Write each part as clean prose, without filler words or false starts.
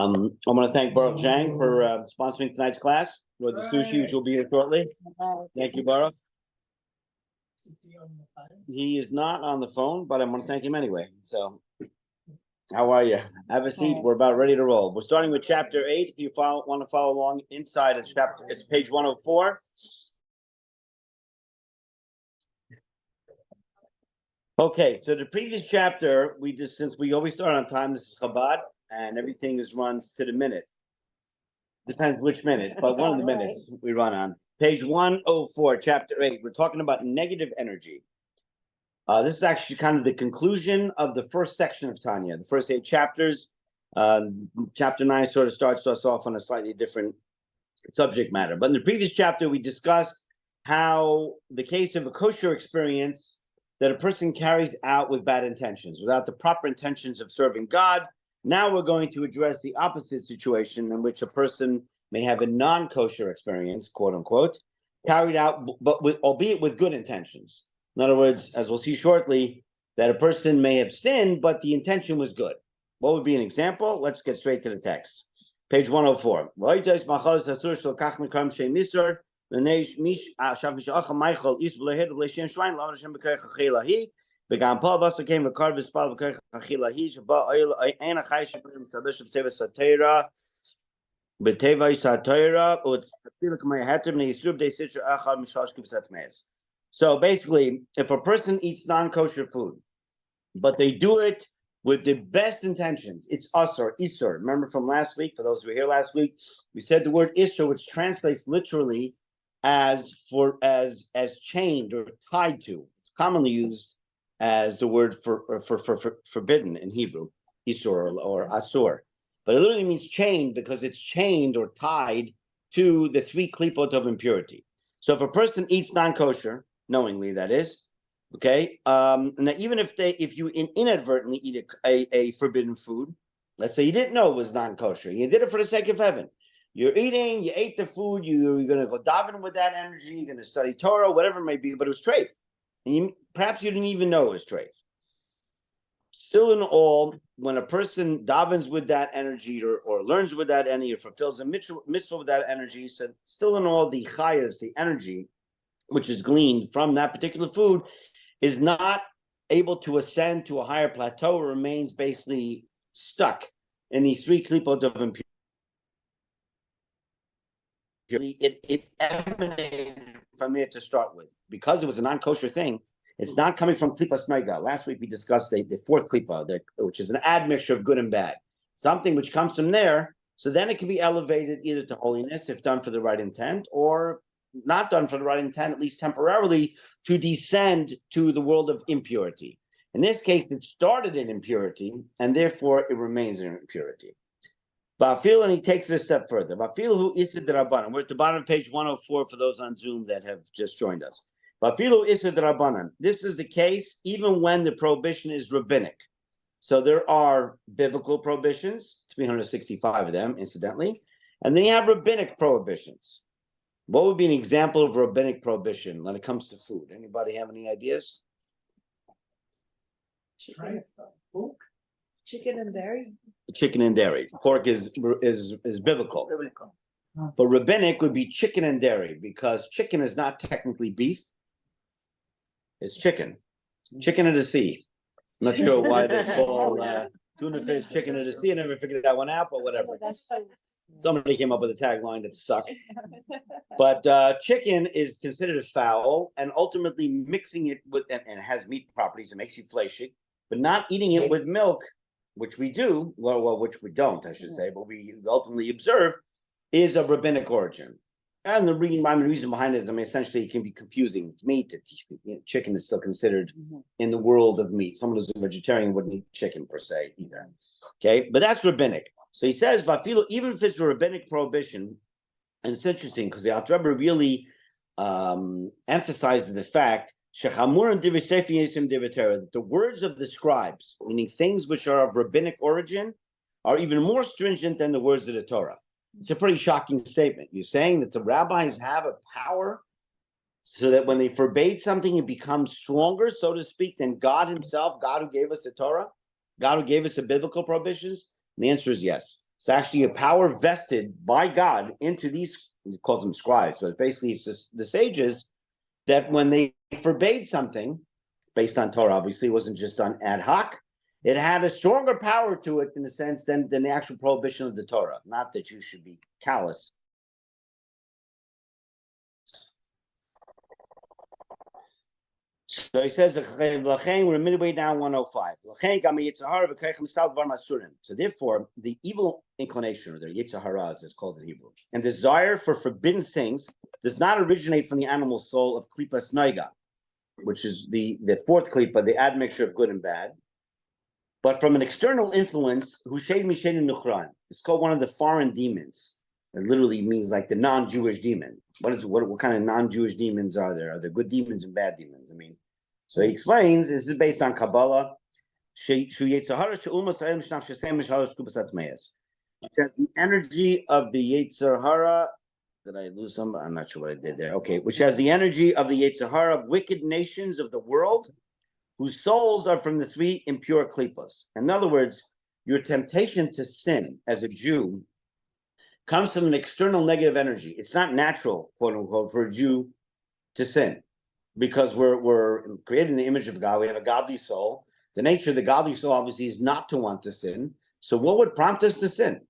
I want to thank Baruch Zhang for sponsoring tonight's class with the sushi, which will be here shortly. Thank you, Baruch. He is not on the phone, but I want to thank him anyway. So, how are you? Have a seat. We're about ready to roll. We're starting with chapter 8. If you want to follow along inside of chapter, it's page 104. Okay, so the previous chapter, since we always start on time, this is Chabad, and everything is run to the minute. Depends which minute, but one of the minutes we run on. Page 104, chapter 8. We're talking about negative energy. This is actually kind of the conclusion of the first section of Tanya, the first 8 chapters. Chapter 9 sort of starts us off on a slightly different subject matter. But in the previous chapter, we discussed how the case of a kosher experience that a person carries out with bad intentions, without the proper intentions of serving God. Now we're going to address the opposite situation in which a person may have a non-kosher experience, quote unquote, carried out, but albeit with good intentions. In other words, as we'll see shortly, that a person may have sinned, but the intention was good. What would be an example? Let's get straight to the text. Page 104. וגם פה בסו קיים וקר וספל וכך אכילה היא שבה אין החי שפרים סדש בטבע סתירה בטבע סתירה ותפילה כמו ההתר בני יסרוב די סיטר אחד משלוש כבשת מס. So basically, if a person eats non-kosher food, but they do it with the best intentions, it's usur, isur. Remember from last week, for those who were here last week, we said the word isur, which translates literally as chained or tied to. It's commonly used as the word for forbidden in Hebrew, isur or asur. But it literally means chained because it's chained or tied to the 3 klipot of impurity. So if a person eats non-kosher, knowingly that is, okay, now even if you inadvertently eat a forbidden food, let's say you didn't know it was non-kosher, you did it for the sake of heaven. You're eating, you ate the food, you're going to go daven with that energy, you're going to study Torah, whatever it may be, but it was treif. And perhaps you didn't even know it was treif. Still in all, when a person davens with that energy or learns with that energy or fulfills a mitzvah with that energy, so still in all, the chayas, the energy, which is gleaned from that particular food, is not able to ascend to a higher plateau, remains basically stuck in these 3 klipot of impurity. It emanated from there to start with. Because it was a non-kosher thing, it's not coming from klipa snaiga. Last week we discussed the 4th klipa, which is an admixture of good and bad. Something which comes from there, so then it can be elevated either to holiness if done for the right intent, or not done for the right intent, at least temporarily, to descend to the world of impurity. In this case, it started in impurity, and therefore it remains in impurity. Bafil, and he takes it a step further. Bafil who isad rabbanan. We're at the bottom of page 104 for those on Zoom that have just joined us. Bafilu isad rabbanan. This is the case even when the prohibition is rabbinic. So there are biblical prohibitions, 365 of them, incidentally, and then you have rabbinic prohibitions. What would be an example of rabbinic prohibition when it comes to food? Anybody have any ideas? Chicken and dairy. Chicken and dairy. Pork is biblical. But rabbinic would be chicken and dairy, because chicken is not technically beef. It's chicken. Chicken of the sea. I'm not sure why they call tuna fish chicken of the sea. I never figured that one out, but whatever. Somebody came up with a tagline that sucked. But chicken is considered a fowl, and ultimately mixing it with, and it has meat properties, it makes you fleshy, but not eating it with milk, which we do, well, which we don't, I should say, but we ultimately observe, is of rabbinic origin. And the reason behind it is, essentially it can be confusing. It's meat. Chicken is still considered in the world of meat. Someone who's a vegetarian wouldn't eat chicken per se either. Okay, but that's rabbinic. So he says, Vafilo, even if it's a rabbinic prohibition, and it's interesting because the Alter Rebbe really emphasizes the fact that the words of the scribes, meaning things which are of rabbinic origin, are even more stringent than the words of the Torah. It's a pretty shocking statement. You're saying that the rabbis have a power so that when they forbade something, it becomes stronger, so to speak, than God himself, God who gave us the Torah, God who gave us the biblical prohibitions? And the answer is yes. It's actually a power vested by God into these, he calls them scribes. So basically, it's just the sages that when they forbade something based on Torah, obviously, it wasn't just done ad hoc. It had a stronger power to it in a sense than the actual prohibition of the Torah. Not that you should be callous. So he says, we're midway down 105. So therefore, the evil inclination, or the Yetzer Hara, as it's called in Hebrew, and desire for forbidden things does not originate from the animal soul of Klipas Noiga, which is the fourth Klipa, the admixture of good and bad, but from an external influence, Hushayd Mishayd Nuchran. It's called one of the foreign demons. It literally means like the non-Jewish demon. What kind of non-Jewish demons are there? Are there good demons and bad demons? I mean, so he explains, this is based on Kabbalah. The energy of the Yetzer Hara, did I lose some? I'm not sure what I did there. Okay, which has the energy of the Yetzer Hara of wicked nations of the world, whose souls are from the three impure klipos. In other words, your temptation to sin as a Jew comes from an external negative energy. It's not natural, quote unquote, for a Jew to sin, because we're created in the image of God. We have a godly soul. The nature of the godly soul, obviously, is not to want to sin. So what would prompt us to sin?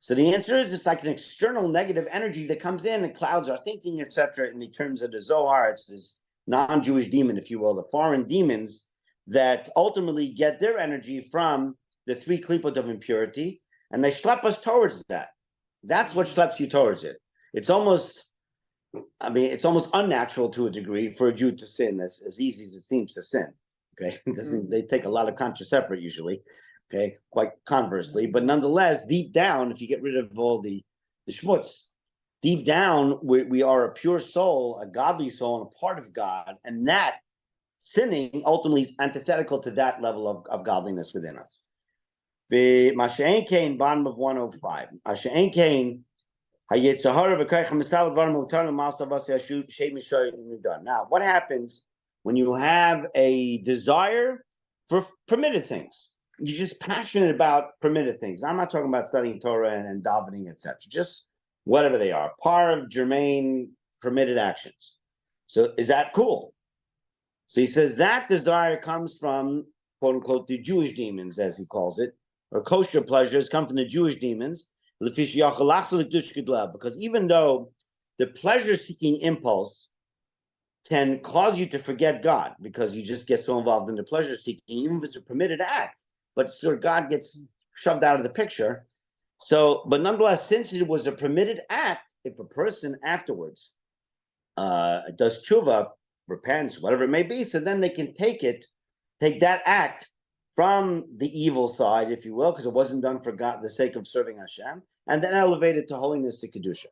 So the answer is, it's like an external negative energy that comes in and clouds our thinking, etc. In the terms of the Zohar, it's this non-Jewish demon, if you will, the foreign demons that ultimately get their energy from the three klipot of impurity, and they schlep us towards that. That's what schleps you towards it. It's almost unnatural to a degree for a Jew to sin, as easy as it seems to sin. Okay, they take a lot of conscious effort usually. Okay, quite conversely, but nonetheless, deep down, if you get rid of all the schmutz, deep down, we are a pure soul, a godly soul, and a part of God, and that sinning ultimately is antithetical to that level of godliness within us. The Masha'en Kain, bottom of 105. Masha'en Kain, now, what happens when you have a desire for permitted things? You're just passionate about permitted things. I'm not talking about studying Torah and davening, etc. Just whatever they are, part of germane permitted actions. So is that cool? So he says that desire comes from, quote unquote, the Jewish demons, as he calls it, or kosher pleasures come from the Jewish demons. Because even though the pleasure-seeking impulse can cause you to forget God, because you just get so involved in the pleasure-seeking, even if it's a permitted act, but sort of God gets shoved out of the picture. So, but nonetheless, since it was a permitted act, if a person afterwards does tshuva, repents, whatever it may be, so then they can take that act from the evil side, if you will, because it wasn't done for God, the sake of serving Hashem, and then elevate it to holiness, to kedusha,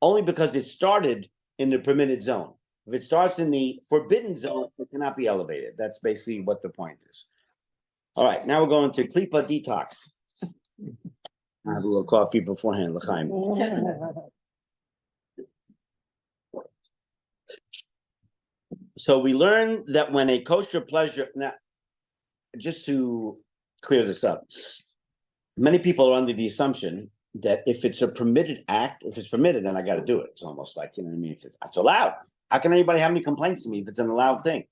only because it started in the permitted zone. If it starts in the forbidden zone, it cannot be elevated. That's basically what the point is. All right, now we're going to Klipa detox. I have a little coffee beforehand, l'chaim. So we learned that when a kosher pleasure, now, just to clear this up, many people are under the assumption that if it's a permitted act, if it's permitted, then I got to do it. It's almost like, you know what I mean? If it's allowed. How can anybody have any complaints to me if it's an allowed thing?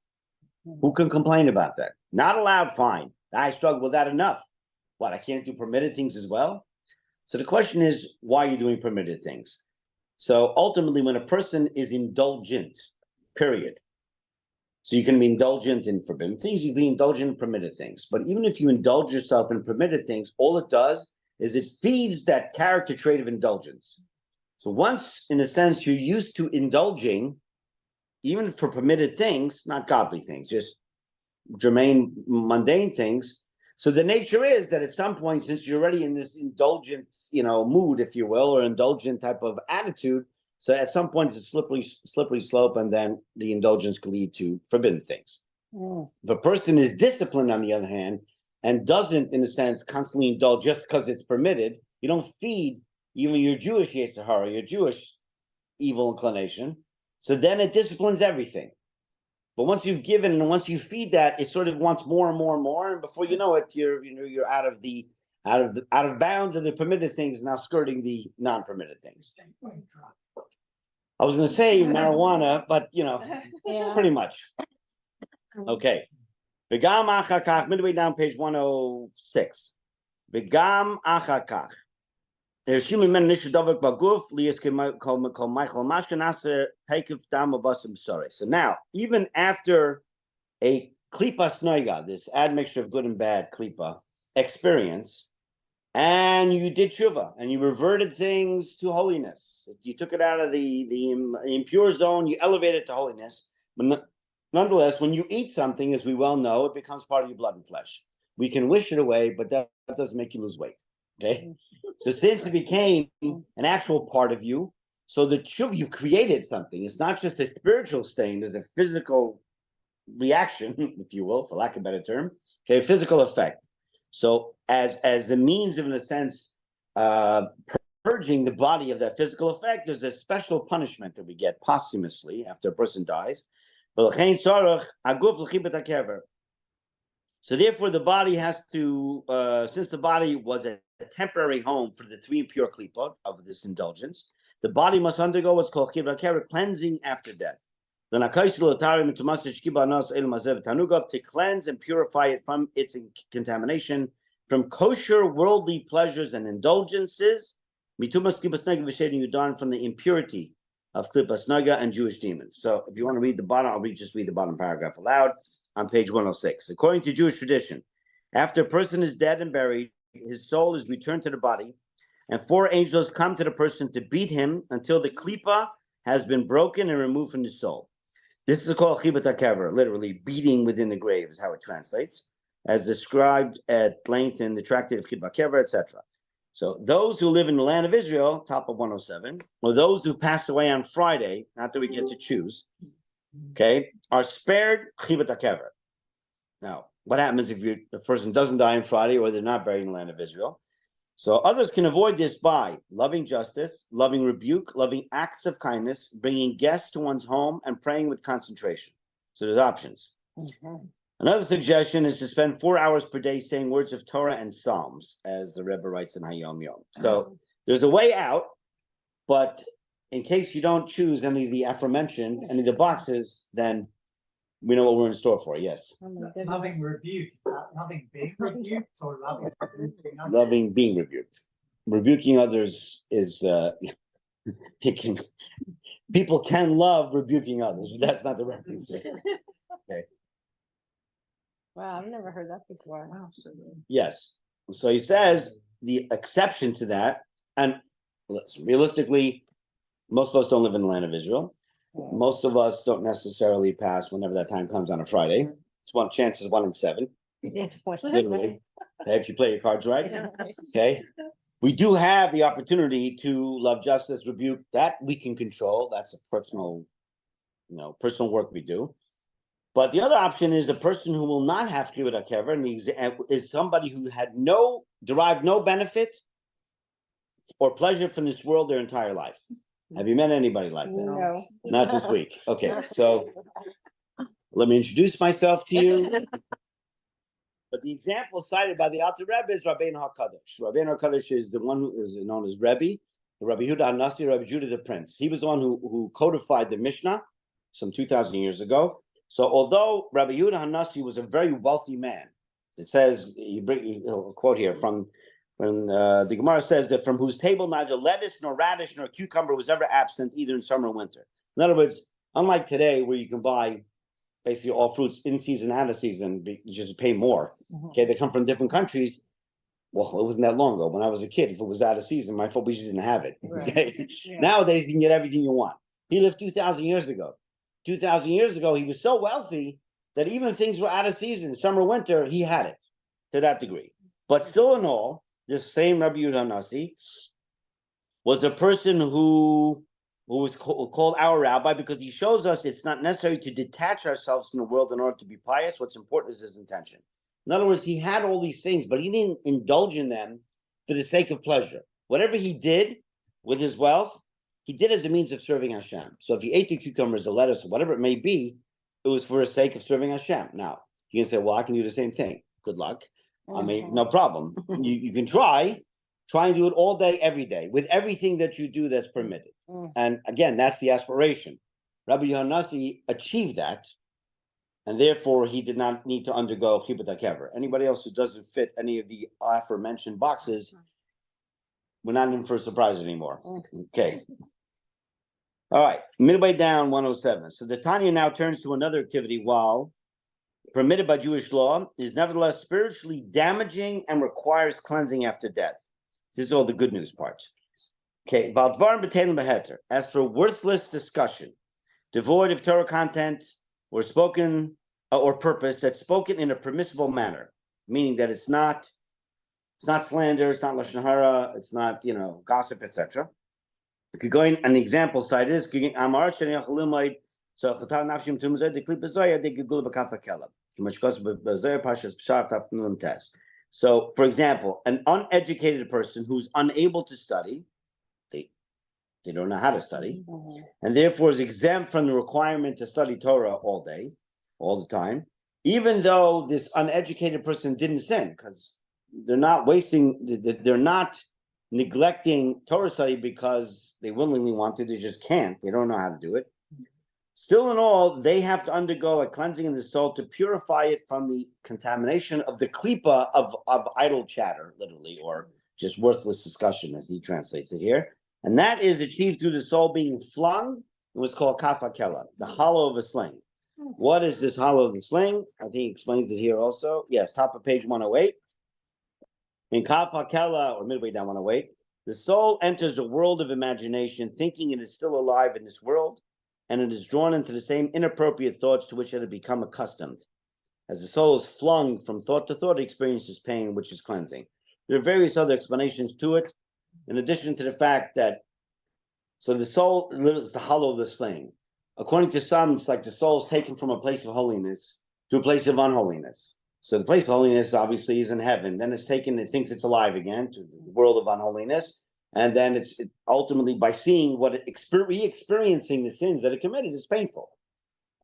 Who can complain about that? Not allowed, fine. I struggle with that enough. What, I can't do permitted things as well? So the question is, why are you doing permitted things? So ultimately, when a person is indulgent, period. So you can be indulgent in forbidden things, you can be indulgent in permitted things. But even if you indulge yourself in permitted things, all it does is it feeds that character trait of indulgence. So once, in a sense, you're used to indulging, even for permitted things, not godly things, just germane, mundane things. So the nature is that at some point, since you're already in this indulgent, mood, if you will, or indulgent type of attitude, so at some point it's a slippery slope, and then the indulgence can lead to forbidden things. If a person is disciplined, on the other hand, and doesn't, in a sense, constantly indulge just because it's permitted, you don't feed even your Jewish Yetzer Hara, your Jewish evil inclination. So then it disciplines everything. But once you've given and once you feed that, it sort of wants more and more and more, and before you know it, you're out of the out of bounds of the permitted things, now skirting the non-permitted things. I was going to say marijuana, but pretty much. Okay. V'gam achar kach, midway down page 106. V'gam achar kach. There's human men nishu davak baguf liyas kol Michael mashkanasa takev dam abasim sorry. So now, even after a klipa snoiga, this admixture of good and bad klipa experience, and you did tshuva, and you reverted things to holiness. You took it out of the impure zone, you elevated it to holiness. But nonetheless, when you eat something, as we well know, it becomes part of your blood and flesh. We can wish it away, but that doesn't make you lose weight. Okay? So since it became an actual part of you, so the tshuva, you created something. It's not just a spiritual stain, there's a physical reaction, if you will, for lack of a better term, okay, a physical effect. So as the means of, in a sense, purging the body of that physical effect, there's a special punishment that we get posthumously after a person dies. So therefore, the body has to, since the body was a temporary home for the three impure klipot of this indulgence, the body must undergo what's called cleansing after death. To cleanse and purify it from its contamination, from kosher worldly pleasures and indulgences, from the impurity of klipas naga and Jewish demons. So if you want to read the bottom, I'll just read the bottom paragraph aloud on page 106. According to Jewish tradition, after a person is dead and buried, his soul is returned to the body, and 4 angels come to the person to beat him until the klipa has been broken and removed from the soul. This is called chibat hakever, literally beating within the grave is how it translates, as described at length in the tractate of chibat hakever, etc. So those who live in the land of Israel, top of 107, or those who passed away on Friday, not that we get to choose, okay, are spared chibat hakever. Now, what happens if the person doesn't die on Friday or they're not buried in the land of Israel? So others can avoid this by loving justice, loving rebuke, loving acts of kindness, bringing guests to one's home, and praying with concentration. So there's options. Another suggestion is to spend 4 hours per day saying words of Torah and Psalms, as the Rebbe writes in Hayom Yom. So there's a way out, but in case you don't choose any of the aforementioned, any of the boxes, then we know what we're in store for. Yes. Loving rebuke, loving being rebuked, or loving being rebuked. Rebuking others is people can love rebuking others, but that's not the reference. Okay. Wow, I've never heard that before. Yes. So he says the exception to that, and realistically, most of us don't live in the land of Israel. Most of us don't necessarily pass whenever that time comes on a Friday. It's one chance is 1 in 7. Literally. Okay, if you play your cards right. Okay. We do have the opportunity to love justice, rebuke, that we can control. That's a personal work we do. But the other option is the person who will not have kibbut hakever is somebody who had derived no benefit or pleasure from this world their entire life. Have you met anybody like that? No. Not this week. Okay, so let me introduce myself to you. But the example cited by the Alter Rebbe is Rabbeinu HaKadosh. Rabbeinu HaKadosh is the one who is known as Rebbe, Rabbi Yehuda HaNasi, Rabbi Judah the Prince. He was the one who codified the Mishnah some 2,000 years ago. So although Rabbi Yehuda HaNasi was a very wealthy man, it says, he'll quote here from when the Gemara says that from whose table neither lettuce nor radish nor cucumber was ever absent, either in summer or winter. In other words, unlike today where you can buy basically all fruits in season and out of season, you just pay more. Okay, they come from different countries. Well, it wasn't that long ago. When I was a kid, if it was out of season, my fault, we just didn't have it. Okay, Nowadays you can get everything you want. He lived 2,000 years ago. 2,000 years ago, he was so wealthy that even if things were out of season, summer, winter, he had it to that degree. But still in all, this same Rabbi Yehuda HaNasi was a person who was called our rabbi because he shows us it's not necessary to detach ourselves from the world in order to be pious. What's important is his intention. In other words, he had all these things, but he didn't indulge in them for the sake of pleasure. Whatever he did with his wealth, he did as a means of serving Hashem. So if he ate the cucumbers, the lettuce, or whatever it may be, it was for the sake of serving Hashem. Now, you can say, well, I can do the same thing. Good luck. I mean, no problem. You can try and do it all day, every day, with everything that you do that's permitted. And again, that's the aspiration. Rabbi Yohanasi achieved that, and therefore he did not need to undergo chibut hakever. Anybody else who doesn't fit any of the aforementioned boxes, we're not in for a surprise anymore. Okay. All right, midway down 107. So the Tanya now turns to another activity while permitted by Jewish law is nevertheless spiritually damaging and requires cleansing after death. This is all the good news parts. Okay, as for worthless discussion, devoid of Torah content or spoken or purpose that's spoken in a permissible manner, meaning that it's not slander, it's not lashon hara, it's not gossip, etc. We could go in an example side is so, for example, an uneducated person who's unable to study, they don't know how to study, and therefore is exempt from the requirement to study Torah all day, all the time, even though this uneducated person didn't sin, because they're not neglecting Torah study because they willingly want to, they just can't, they don't know how to do it. Still in all, they have to undergo a cleansing in the soul to purify it from the contamination of the klipa of idle chatter, literally, or just worthless discussion, as he translates it here. And that is achieved through the soul being flung. It was called kaf hakela, the hollow of a sling. What is this hollow of the sling? I think he explains it here also. Yes, top of page 108. In kaf hakela, or midway down 108, the soul enters a world of imagination, thinking it is still alive in this world, and it is drawn into the same inappropriate thoughts to which it had become accustomed. As the soul is flung from thought to thought, it experiences pain, which is cleansing. There are various other explanations to it, in addition to the fact that, so the soul is the hollow of the sling. According to some, it's like the soul is taken from a place of holiness to a place of unholiness. So the place of holiness obviously is in heaven. Then it's taken, it thinks it's alive again to the world of unholiness. And then it's ultimately by seeing re-experiencing the sins that it committed, it's painful.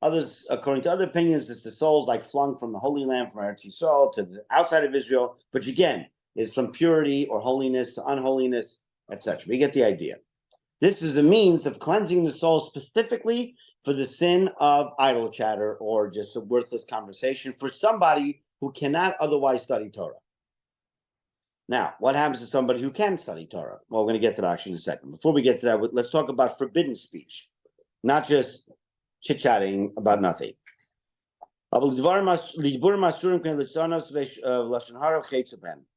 Others, according to other opinions, it's the soul's like flung from the Holy Land, from Eretz Yisrael to the outside of Israel. But again, is from purity or holiness to unholiness, etc. We get the idea. This is a means of cleansing the soul specifically for the sin of idle chatter or just a worthless conversation for somebody who cannot otherwise study Torah. Now, what happens to somebody who can study Torah? Well, we're going to get to that actually in a second. Before we get to that, let's talk about forbidden speech, not just chit-chatting about nothing.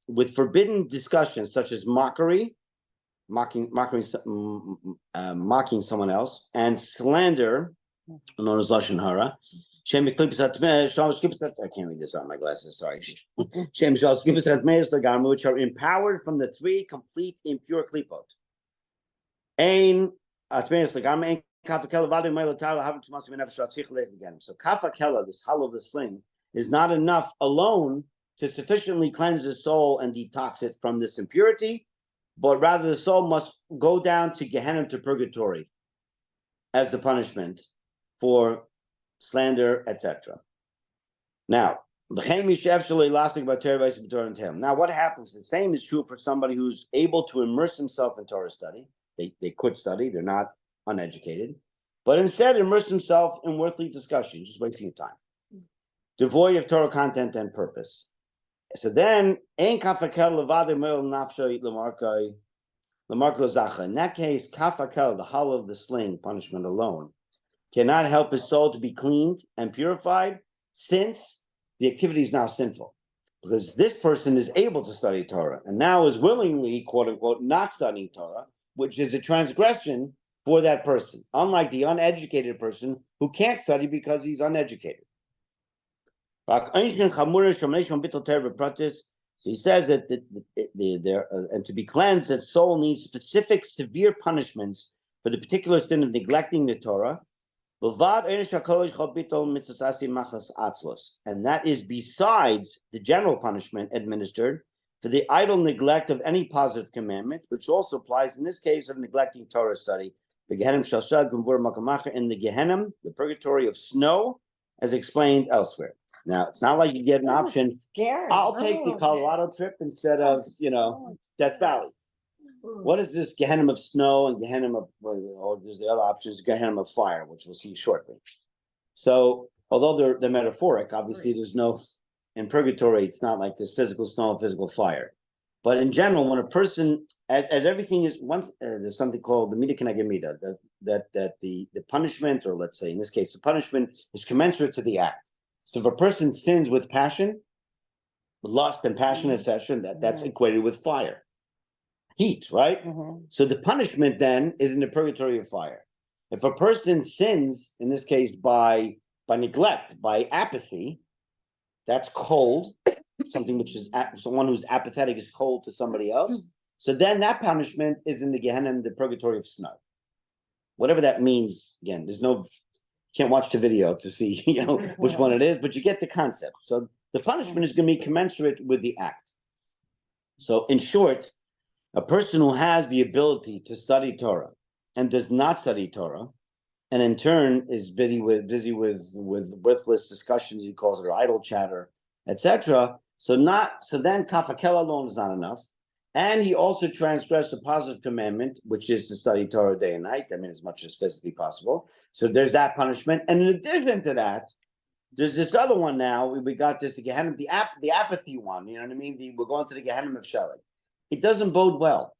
With forbidden discussions such as mocking someone else, and slander, known as lashon hara. I can't read this on my glasses. Sorry. Which are empowered from the three complete impure klipot. So kaf hakela, this hollow of the sling, is not enough alone to sufficiently cleanse the soul and detox it from this impurity, but rather the soul must go down to Gehenna, to purgatory, as the punishment for slander, etc. Now, what happens? The same is true for somebody who's able to immerse himself in Torah study. They could study, they're not uneducated, but instead immerse himself in worthless discussion, just wasting your time, devoid of Torah content and purpose. So then, in that case, kaf hakel, the hollow of the sling, punishment alone, cannot help his soul to be cleaned and purified, since the activity is now sinful. Because this person is able to study Torah and now is willingly, quote unquote, not studying Torah, which is a transgression for that person, unlike the uneducated person who can't study because he's uneducated. So he says that and to be cleansed, that soul needs specific severe punishments for the particular sin of neglecting the Torah, and that is besides the general punishment administered for the idle neglect of any positive commandment, which also applies in this case of neglecting Torah study. In the Gehenna, the purgatory of snow, as explained elsewhere. Now, it's not like you get an option. Scary. I'll take the Oh. Colorado trip instead of, Death Valley. What is this Gehenna of snow and Gehenna of, or there's the other options, Gehenna of fire, which we'll see shortly. So, although they're metaphoric, obviously there's no, in purgatory, it's not like there's physical snow and physical fire. But in general, when a person, as everything is there's something called the mida keneged mida, that the punishment, or let's say in this case, the punishment is commensurate to the act. So if a person sins with passion, with lust and passion and session, that's equated with fire, heat, right? So the punishment then is in the purgatory of fire. If a person sins, in this case by neglect, by apathy, that's cold. Something which is someone who's apathetic is cold to somebody else. So then that punishment is in the Gehenna, the purgatory of snow. Whatever that means, again, can't watch the video to see, which one it is, but you get the concept. So the punishment is going to be commensurate with the act. So in short, a person who has the ability to study Torah and does not study Torah, and in turn is busy with worthless discussions, he calls it, or idle chatter, etc. So then kafakel alone is not enough. And he also transgressed the positive commandment, which is to study Torah day and night. I mean, as much as physically possible. So there's that punishment. And in addition to that, there's this other one now. We got this, the Gehenna, the apathy one. You know what I mean? We're going to the Gehenna of Shelag. It doesn't bode well,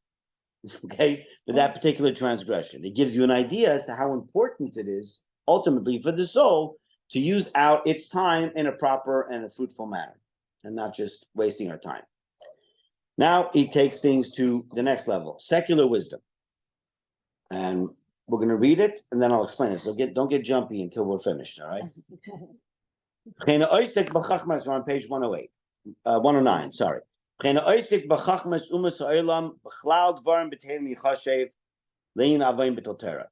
okay, for that particular transgression. It gives you an idea as to how important it is, ultimately, for the soul to use out its time in a proper and a fruitful manner, and not just wasting our time. Now he takes things to the next level, secular wisdom. And we're going to read it, and then I'll explain it. So don't get jumpy until we're finished, all right? We're on page 108, 109, sorry.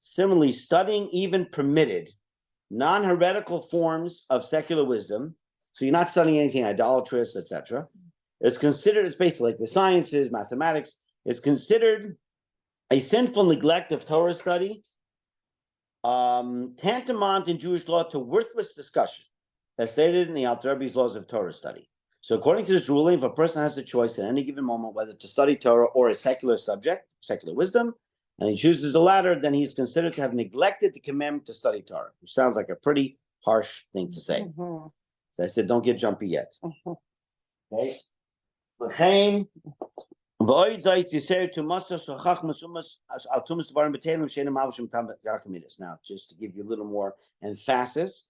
Similarly, studying even permitted non-heretical forms of secular wisdom, so you're not studying anything idolatrous, etc., it's basically like the sciences, mathematics, is considered a sinful neglect of Torah study, tantamount in Jewish law to worthless discussion, as stated in the Alter Rebbe's laws of Torah study. So according to this ruling, if a person has a choice at any given moment whether to study Torah or a secular subject, secular wisdom, and he chooses the latter, then he's considered to have neglected the commandment to study Torah, which sounds like a pretty harsh thing to say. So I said, don't get jumpy yet. Okay? Now, just to give you a little more emphasis,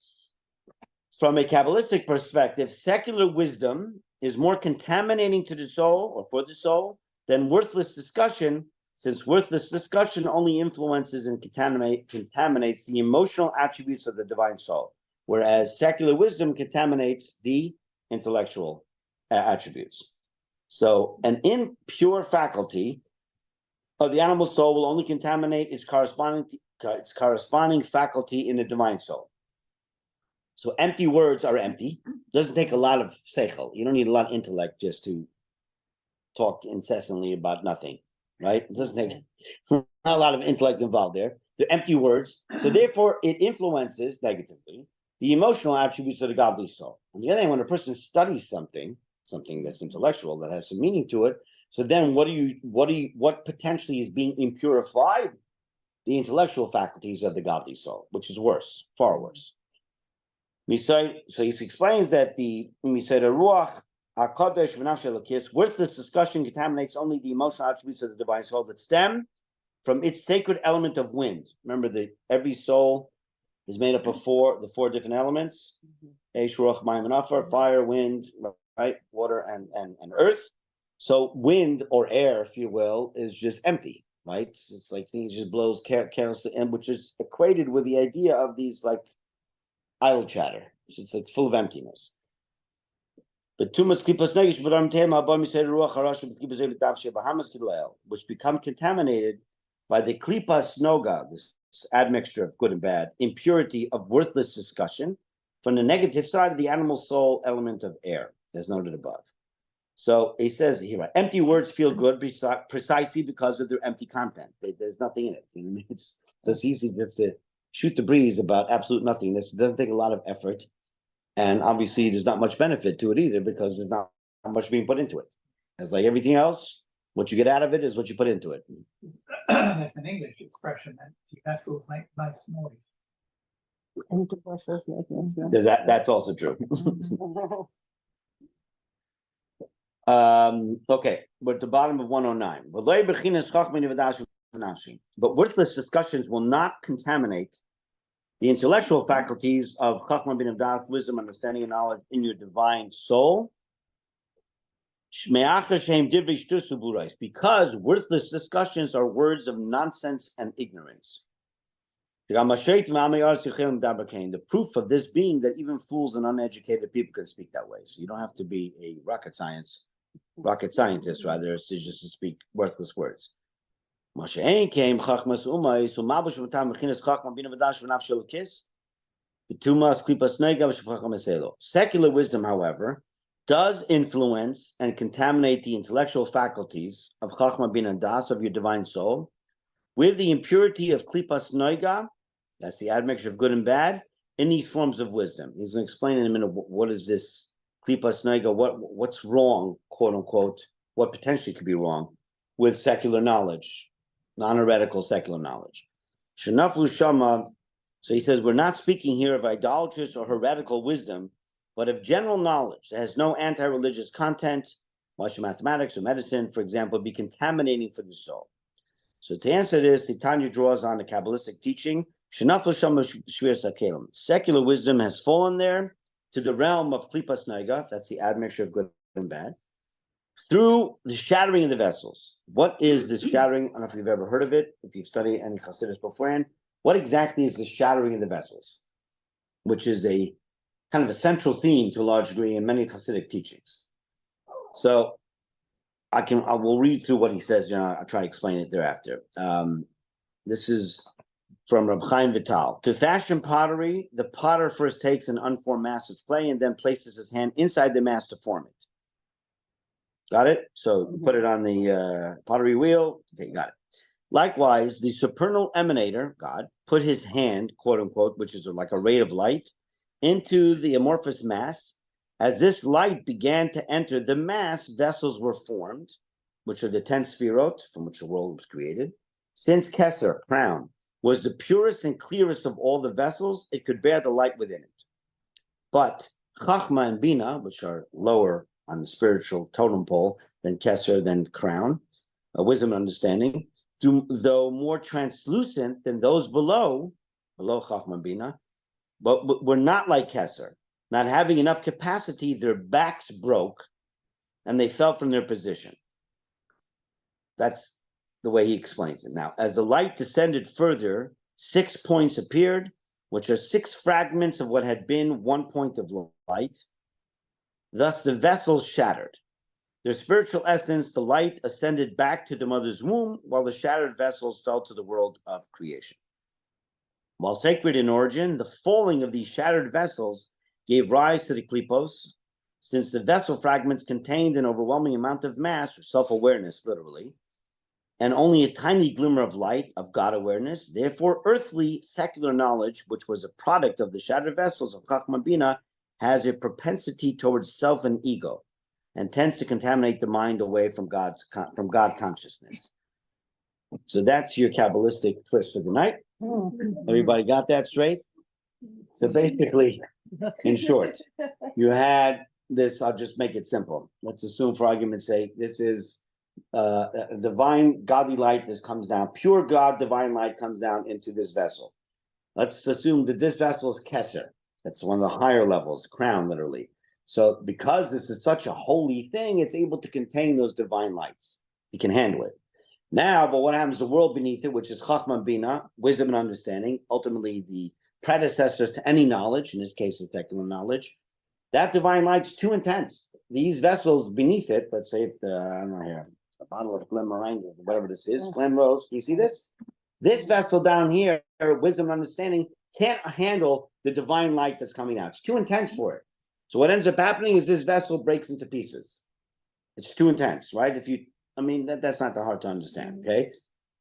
from a Kabbalistic perspective, secular wisdom is more contaminating to the soul, or for the soul, than worthless discussion, since worthless discussion only influences and contaminates the emotional attributes of the divine soul, whereas secular wisdom contaminates the intellectual attributes. So an impure faculty of the animal soul will only contaminate its corresponding faculty in the divine soul. So empty words are empty. Doesn't take a lot of seichel. You don't need a lot of intellect just to talk incessantly about nothing, right? It doesn't take not a lot of intellect involved there. They're empty words. So therefore, it influences negatively the emotional attributes of the godly soul. On the other hand, when a person studies something that's intellectual, that has some meaning to it, so then what potentially is being impurified? The intellectual faculties of the godly soul, which is worse, far worse. So he explains that the ruach hakadosh v'nafsh elokis, worthless discussion contaminates only the emotional attributes of the divine soul that stem from its sacred element of wind. Remember that every soul is made up of the four different elements: Eish, Ruach, Mayim, and Afar, fire, wind, right, water, and earth. So wind or air, if you will, is just empty, right? It's like things just blows carelessly, and which is equated with the idea of these like idle chatter. It's like full of emptiness. But too much which become contaminated by the klipas noga, this admixture of good and bad, impurity of worthless discussion, from the negative side of the animal soul element of air, as noted above. So he says here, empty words feel good precisely because of their empty content. There's nothing in it. You know, it's easy just to shoot the breeze about absolute nothingness. It doesn't take a lot of effort. And obviously, there's not much benefit to it either because there's not much being put into it. It's like everything else, what you get out of it is what you put into it. That's an English expression that vessels make nice noise. Empty vessels make nice noise. That's also true. Okay, we're at the bottom of 109. But worthless discussions will not contaminate the intellectual faculties of Chachma bin Avdas, wisdom, understanding, and knowledge in your divine soul. Because worthless discussions are words of nonsense and ignorance. The proof of this being that even fools and uneducated people can speak that way. So you don't have to be a rocket scientist, rather, to just to speak worthless words. Secular wisdom, however, does influence and contaminate the intellectual faculties of Chachma bin Das, of your divine soul, with the impurity of Klipas Noiga, that's the admixture of good and bad, in these forms of wisdom. He's going to explain in a minute what is this Klipas Noiga, what's wrong, quote unquote, what potentially could be wrong with secular knowledge, non-heretical secular knowledge. Shenaflu Shama, so he says, we're not speaking here of idolatrous or heretical wisdom, but of general knowledge that has no anti-religious content, much mathematics or medicine, for example, be contaminating for the soul. So to answer this, the Tanya draws on the Kabbalistic teaching. Secular wisdom has fallen there to the realm of Klipas Nega, that's the admixture of good and bad, through the shattering of the vessels. What is this shattering? I don't know if you've ever heard of it, if you've studied any Chassidus beforehand. What exactly is the shattering of the vessels? Which is a kind of a central theme to a large degree in many Hasidic teachings. So I will read through what he says. I'll try to explain it thereafter. This is from Reb Chaim Vital. To fashion pottery, the potter first takes an unformed mass of clay and then places his hand inside the mass to form it. Got it? So you put it on the pottery wheel. Okay, got it. Likewise, the supernal emanator, God, put his hand, quote unquote, which is like a ray of light, into the amorphous mass. As this light began to enter the mass, vessels were formed, which are the 10 sphirot from which the world was created. Since Keser, crown, was the purest and clearest of all the vessels, it could bear the light within it. But Chachma and Bina, which are lower on the spiritual totem pole than Keser, than crown, wisdom and understanding, though more translucent than those below Chachma and Bina, but were not like Keser. Not having enough capacity, their backs broke and they fell from their position. That's the way he explains it. Now, as the light descended further, 6 points appeared, which are 6 fragments of what had been 1 point of light. Thus, the vessels shattered. Their spiritual essence, the light, ascended back to the mother's womb, while the shattered vessels fell to the world of creation. While sacred in origin, the falling of these shattered vessels gave rise to the klipos, since the vessel fragments contained an overwhelming amount of mass, or self-awareness, literally, and only a tiny glimmer of light, of God awareness. Therefore, earthly secular knowledge, which was a product of the shattered vessels of Chachma Bina, has a propensity towards self and ego, and tends to contaminate the mind away from God consciousness. So that's your Kabbalistic twist for the night. Everybody got that straight? So basically, in short, you had this, I'll just make it simple. Let's assume for argument's sake, this is a divine godly light that comes down, pure God, divine light comes down into this vessel. Let's assume that this vessel is Keser. That's one of the higher levels, crown, literally. So because this is such a holy thing, it's able to contain those divine lights. You can handle it. Now, but what happens to the world beneath it, which is Chachma Bina, wisdom and understanding, ultimately the predecessors to any knowledge, in this case, the secular knowledge, that divine light's too intense. These vessels beneath it, let's say, if I don't know here, a bottle of Glenmorangie, whatever this is, Glenrose, can you see this? This vessel down here, wisdom and understanding, can't handle the divine light that's coming out. It's too intense for it. So what ends up happening is this vessel breaks into pieces. It's too intense, right? That's not that hard to understand, okay?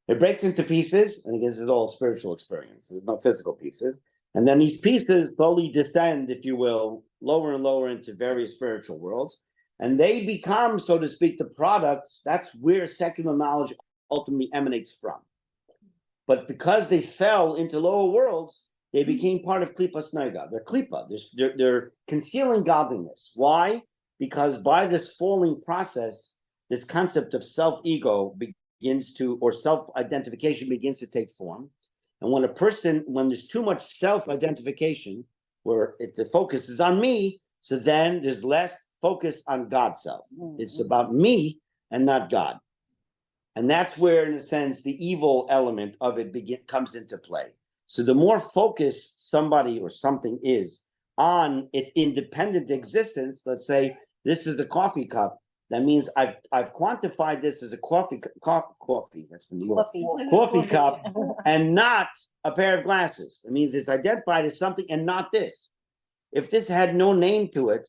It breaks into pieces, and it gives it all spiritual experience. There's no physical pieces. And then these pieces slowly descend, if you will, lower and lower into various spiritual worlds. And they become, so to speak, the products. That's where secular knowledge ultimately emanates from. But because they fell into lower worlds, they became part of Klippas Nega. They're Klippa. They're concealing godliness. Why? Because by this falling process, this concept of self-ego begins to, or self-identification begins to take form. And when there's too much self-identification, where the focus is on me, so then there's less focus on God's self. It's about me and not God. And that's where, in a sense, the evil element of it comes into play. So the more focused somebody or something is on its independent existence, let's say this is the coffee cup, that means I've quantified this as a coffee. That's from New York. Coffee cup, and not a pair of glasses. It means it's identified as something and not this. If this had no name to it,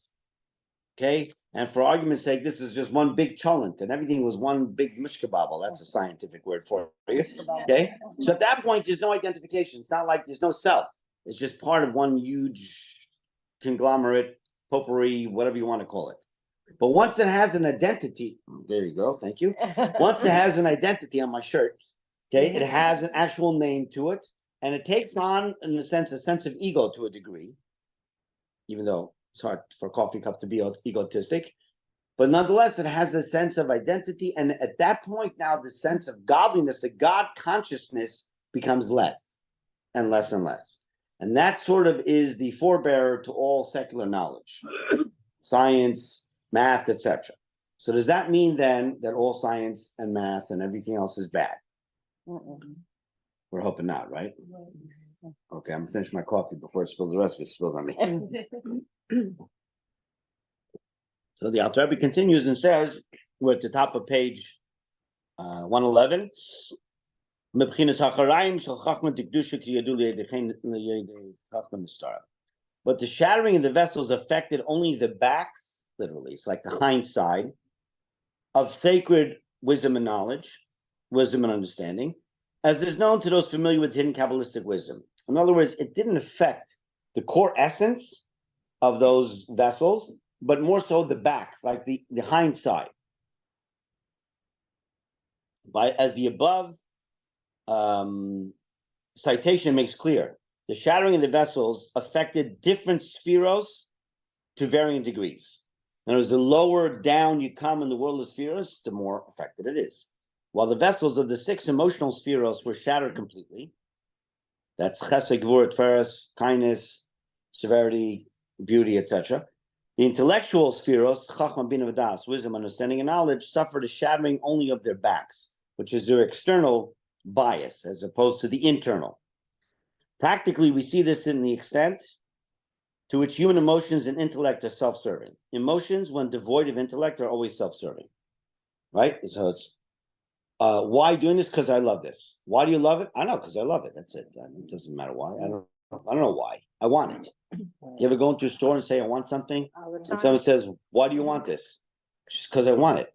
okay, and for argument's sake, this is just one big cholent, and everything was one big mishkababble. That's a scientific word for it. Okay, so at that point, there's no identification. It's not like there's no self. It's just part of one huge conglomerate, potpourri, whatever you want to call it. But once it has an identity, there you go, thank you. Once it has an identity on my shirt, okay, it has an actual name to it, and it takes on, in a sense of ego to a degree, even though it's hard for a coffee cup to be egotistic. But nonetheless, it has a sense of identity, and at that point now, the sense of godliness, the God consciousness becomes less and less and less. And that sort of is the forebearer to all secular knowledge, science, math, etc. So does that mean then that all science and math and everything else is bad? We're hoping not, right? Okay, I'm gonna finish my coffee before it spills. The rest of it spills on me. So the Alter Rebbe continues and says, we're at the top of page 111. But the shattering of the vessels affected only the backs, literally, it's like the hind side, of sacred wisdom and knowledge, wisdom and understanding, as is known to those familiar with hidden Kabbalistic wisdom. In other words, it didn't affect the core essence of those vessels, but more so the backs, like the hind side. As the above citation makes clear, the shattering of the vessels affected different spheros to varying degrees. In other words, the lower down you come in the world of spheros, the more affected it is. While the vessels of the 6 emotional spheros were shattered completely, that's chesed, gvura, tferes, kindness, severity, beauty, etc. The intellectual spheros, chachma, bina, v'das, wisdom, understanding, and knowledge, suffered a shattering only of their backs, which is their external bias, as opposed to the internal. Practically, we see this in the extent to which human emotions and intellect are self-serving. Emotions, when devoid of intellect, are always self-serving, right? So it's, why doing this? Because I love this. Why do you love it? I know, because I love it. That's it. It doesn't matter why. I don't know why. I want it. You ever go into a store and say, I want something? And someone says, why do you want this? Just because I want it.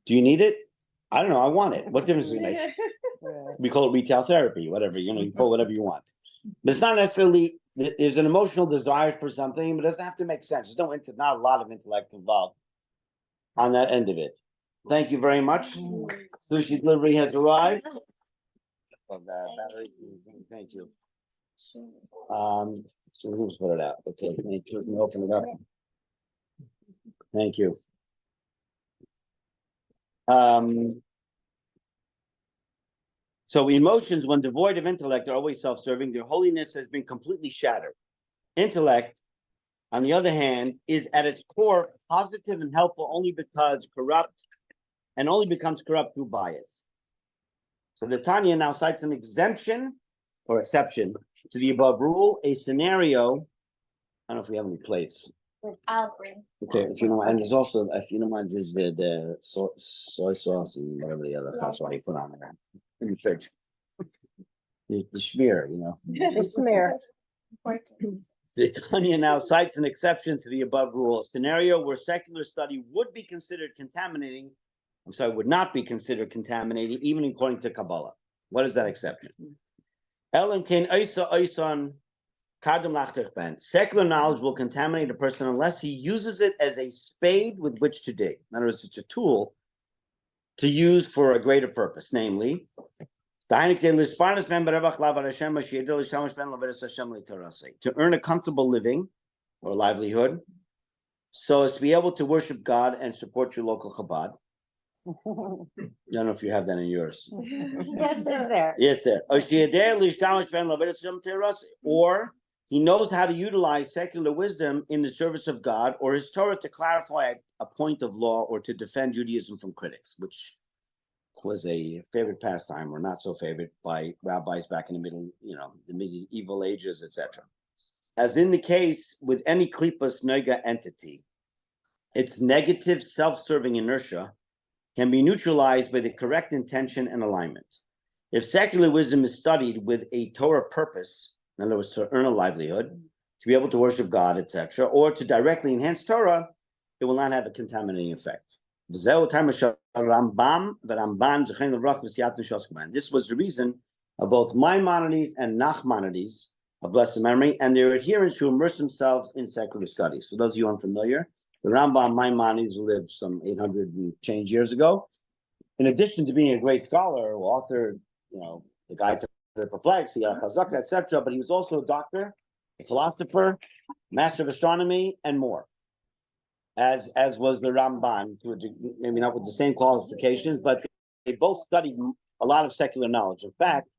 Do you need it? I don't know. I want it. What difference does it make? We call it retail therapy, whatever. You call it whatever you want. But it's not necessarily, there's an emotional desire for something, but it doesn't have to make sense. There's not a lot of intellect involved on that end of it. Thank you very much. Sushi delivery has arrived. Thank you. Let's put it out. Okay, thank you. Let me open it up. Thank you. So emotions, when devoid of intellect, are always self-serving. Their holiness has been completely shattered. Intellect, on the other hand, is at its core positive and helpful only because corrupt, and only becomes corrupt through bias. So the Tanya now cites an exemption or exception to the above rule, a scenario. I don't know if we have any plates. I'll bring. Okay, if you know, and there's also, if you don't mind, there's the soy sauce and whatever the other sauce you put on there in the fridge. The schmear, The smear. The Tanya now cites an exception to the above rule, a scenario where secular study would be considered contaminating. Would not be considered contaminating, even according to Kabbalah. What is that exception? Elam kain oisa oisan Secular knowledge will contaminate a person unless he uses it as a spade with which to dig. In other words, it's a tool to use for a greater purpose, namely, to earn a comfortable living or livelihood, so as to be able to worship God and support your local Chabad. I don't know if you have that in yours. Yes, it's there. Yes, there. Or he knows how to utilize secular wisdom in the service of God or his Torah to clarify a point of law or to defend Judaism from critics, which was a favorite pastime or not so favorite by rabbis back in the medieval ages, etc. As in the case with any klipas nega entity, its negative self-serving inertia can be neutralized by the correct intention and alignment. If secular wisdom is studied with a Torah purpose, in other words, to earn a livelihood, to be able to worship God, etc., or to directly enhance Torah, it will not have a contaminating effect. This was the reason of both Maimonides and Nachmanides, of blessed memory, and their adherents who immerse themselves in secular studies. For those of you unfamiliar, the Rambam Maimonides lived some 800 and change years ago. In addition to being a great scholar, author, the Guide to the Perplexed, the Chazaka, etc., but he was also a doctor, a philosopher, master of astronomy, and more. As was the Ramban, maybe not with the same qualifications, but they both studied a lot of secular knowledge. In fact,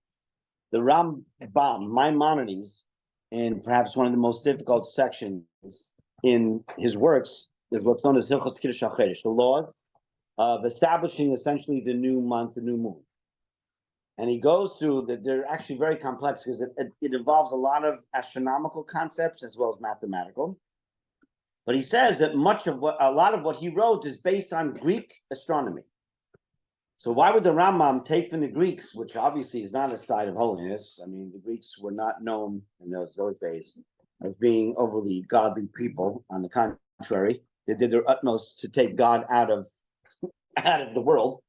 the Rambam, Maimonides, in perhaps one of the most difficult sections in his works, is what's known as Hilchos Kiddush HaChedesh, the laws of establishing essentially the new month, the new moon. And he goes through that. They're actually very complex because it involves a lot of astronomical concepts as well as mathematical. But he says that a lot of what he wrote is based on Greek astronomy. So why would the Rambam take from the Greeks, which obviously is not a side of holiness? I mean, the Greeks were not known in those days as being overly godly people. On the contrary, they did their utmost to take God out of the world.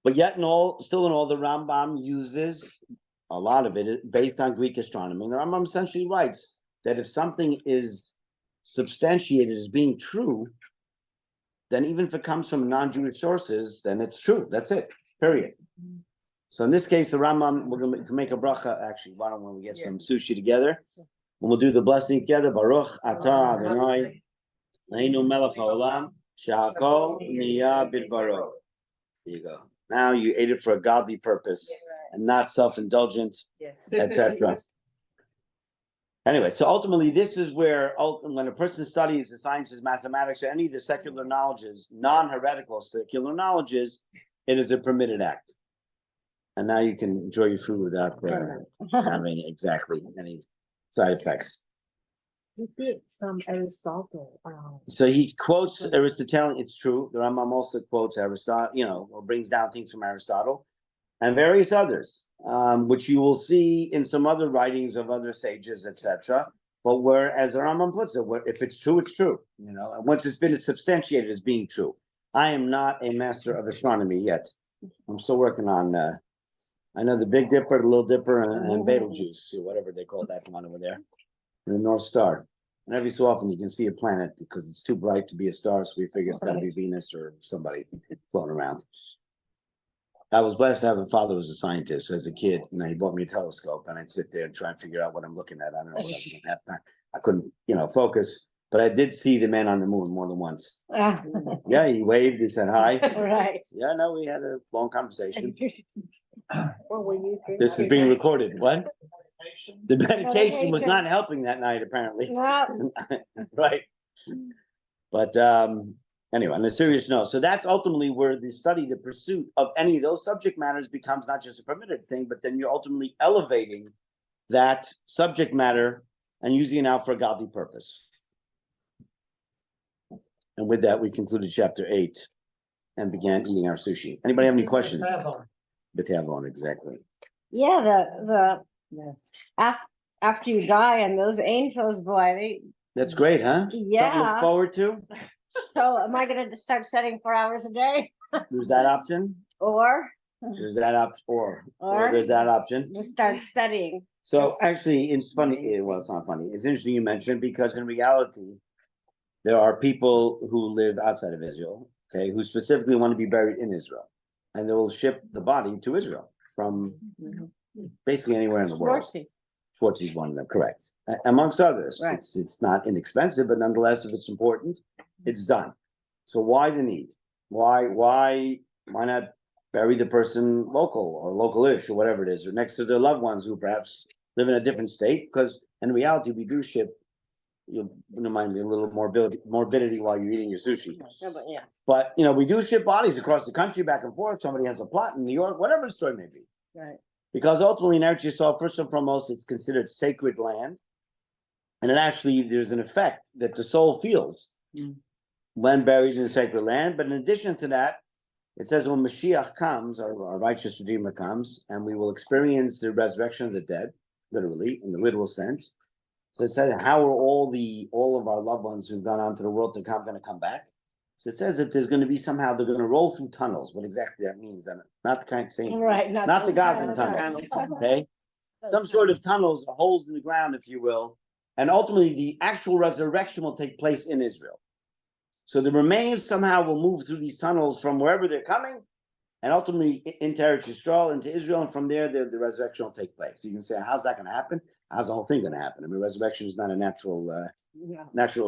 But yet, still in all, the Rambam uses a lot of it based on Greek astronomy. And the Rambam essentially writes that if something is substantiated as being true, then even if it comes from non-Jewish sources, then it's true. That's it. Period. So in this case, the Rambam, we're going to make a bracha. Actually, why don't we get some sushi together? And we'll do the blessing together. Baruch atah Adonai, Leinu melech haolam, she'hakol niyah bidbaro. There you go. Now you ate it for a godly purpose and not self-indulgent, etc. Anyway, so ultimately, this is where when a person studies the sciences, mathematics, or any of the secular knowledges, non-heretical secular knowledges, it is a permitted act. And now you can enjoy your food without having exactly any side effects. He did some Aristotle. So he quotes Aristotelian. It's true. The Rambam also quotes Aristotle, or brings down things from Aristotle and various others, which you will see in some other writings of other sages, etc. But as the Rambam puts it, if it's true, it's true. And once it's been substantiated as being true. I am not a master of astronomy yet. I'm still working on. I know the Big Dipper, the Little Dipper, and Betelgeuse, whatever they call that one over there. The North Star. And every so often you can see a planet because it's too bright to be a star, so we figure it's got to be Venus or somebody floating around. I was blessed to have a father who was a scientist. As a kid, he bought me a telescope, and I'd sit there and try and figure out what I'm looking at. I don't know what I'm looking at. I couldn't, focus. But I did see the man on the moon more than once. Yeah, he waved. He said hi. Right. Yeah, no, we had a long conversation. What were you thinking? This is being recorded. What? The medication was not helping that night, apparently. No. Right. But anyway, on a serious note, so that's ultimately where the pursuit of any of those subject matters becomes not just a permitted thing, but then you're ultimately elevating that subject matter and using it out for a godly purpose. And with that, we concluded chapter 8 and began eating our sushi. Anybody have any questions? Betavon, exactly. Yeah, after you die and those angels, boy, That's great, huh? Yeah. Something to look forward to. So am I going to start studying 4 hours a day? There's that option. Or There's that option. Or there's that option. Just start studying. So actually, it's funny. Well, it's not funny. It's interesting you mentioned because in reality, there are people who live outside of Israel, okay, who specifically want to be buried in Israel, and they will ship the body to Israel from basically anywhere in the world. Schwartz is one of them, correct. Amongst others, Right. it's not inexpensive, but nonetheless, if it's important, it's done. So why the need? Why not bury the person local or local-ish or whatever it is, or next to their loved ones who perhaps live in a different state? Because in reality, we do ship. You'll remind me a little morbidity while you're eating your sushi. But we do ship bodies across the country back and forth. Somebody has a plot in New York, whatever the story may be. Right. Because ultimately in Eretz Yisrael, first and foremost, it's considered sacred land. And it actually, there's an effect that the soul feels when buried in sacred land. But in addition to that, it says when Mashiach comes, our righteous Redeemer comes, and we will experience the resurrection of the dead, literally, in the literal sense. So it says, how are all of our loved ones who've gone on to the world to come going to come back? So it says that there's going to be somehow they're going to roll through tunnels. What exactly that means, and not the kind of saying, Right, not the Gazan tunnels, okay? Some sort of tunnels, holes in the ground, if you will, and ultimately the actual resurrection will take place in Israel. So the remains somehow will move through these tunnels from wherever they're coming, and ultimately into Eretz Yisrael, into Israel, and from there the resurrection will take place. So you can say, how's that going to happen? How's the whole thing going to happen? I mean, resurrection is not a natural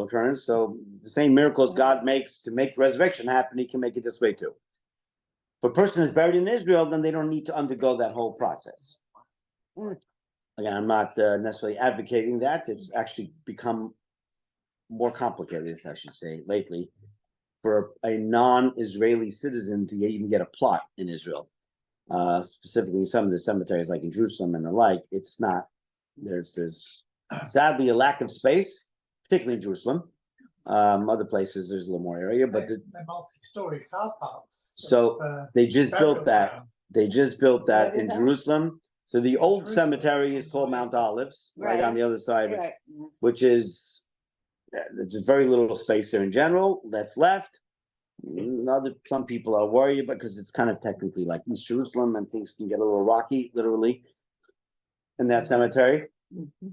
occurrence. So the same miracles God makes to make the resurrection happen, He can make it this way too. If a person is buried in Israel, then they don't need to undergo that whole process. Again, I'm not necessarily advocating that. It's actually become more complicated, I should say, lately, for a non-Israeli citizen to even get a plot in Israel. Specifically, some of the cemeteries, like in Jerusalem and the like, it's not. There's sadly a lack of space, particularly in Jerusalem. Other places there's a little more area, but the multi-story car parks. So they just built that. Ground. They just built that in Jerusalem. So the old cemetery is called Mount Olives, right on the other side, which is there's very little space there in general that's left. Some people are worried because it's kind of technically like East Jerusalem, and things can get a little rocky, literally, in that cemetery.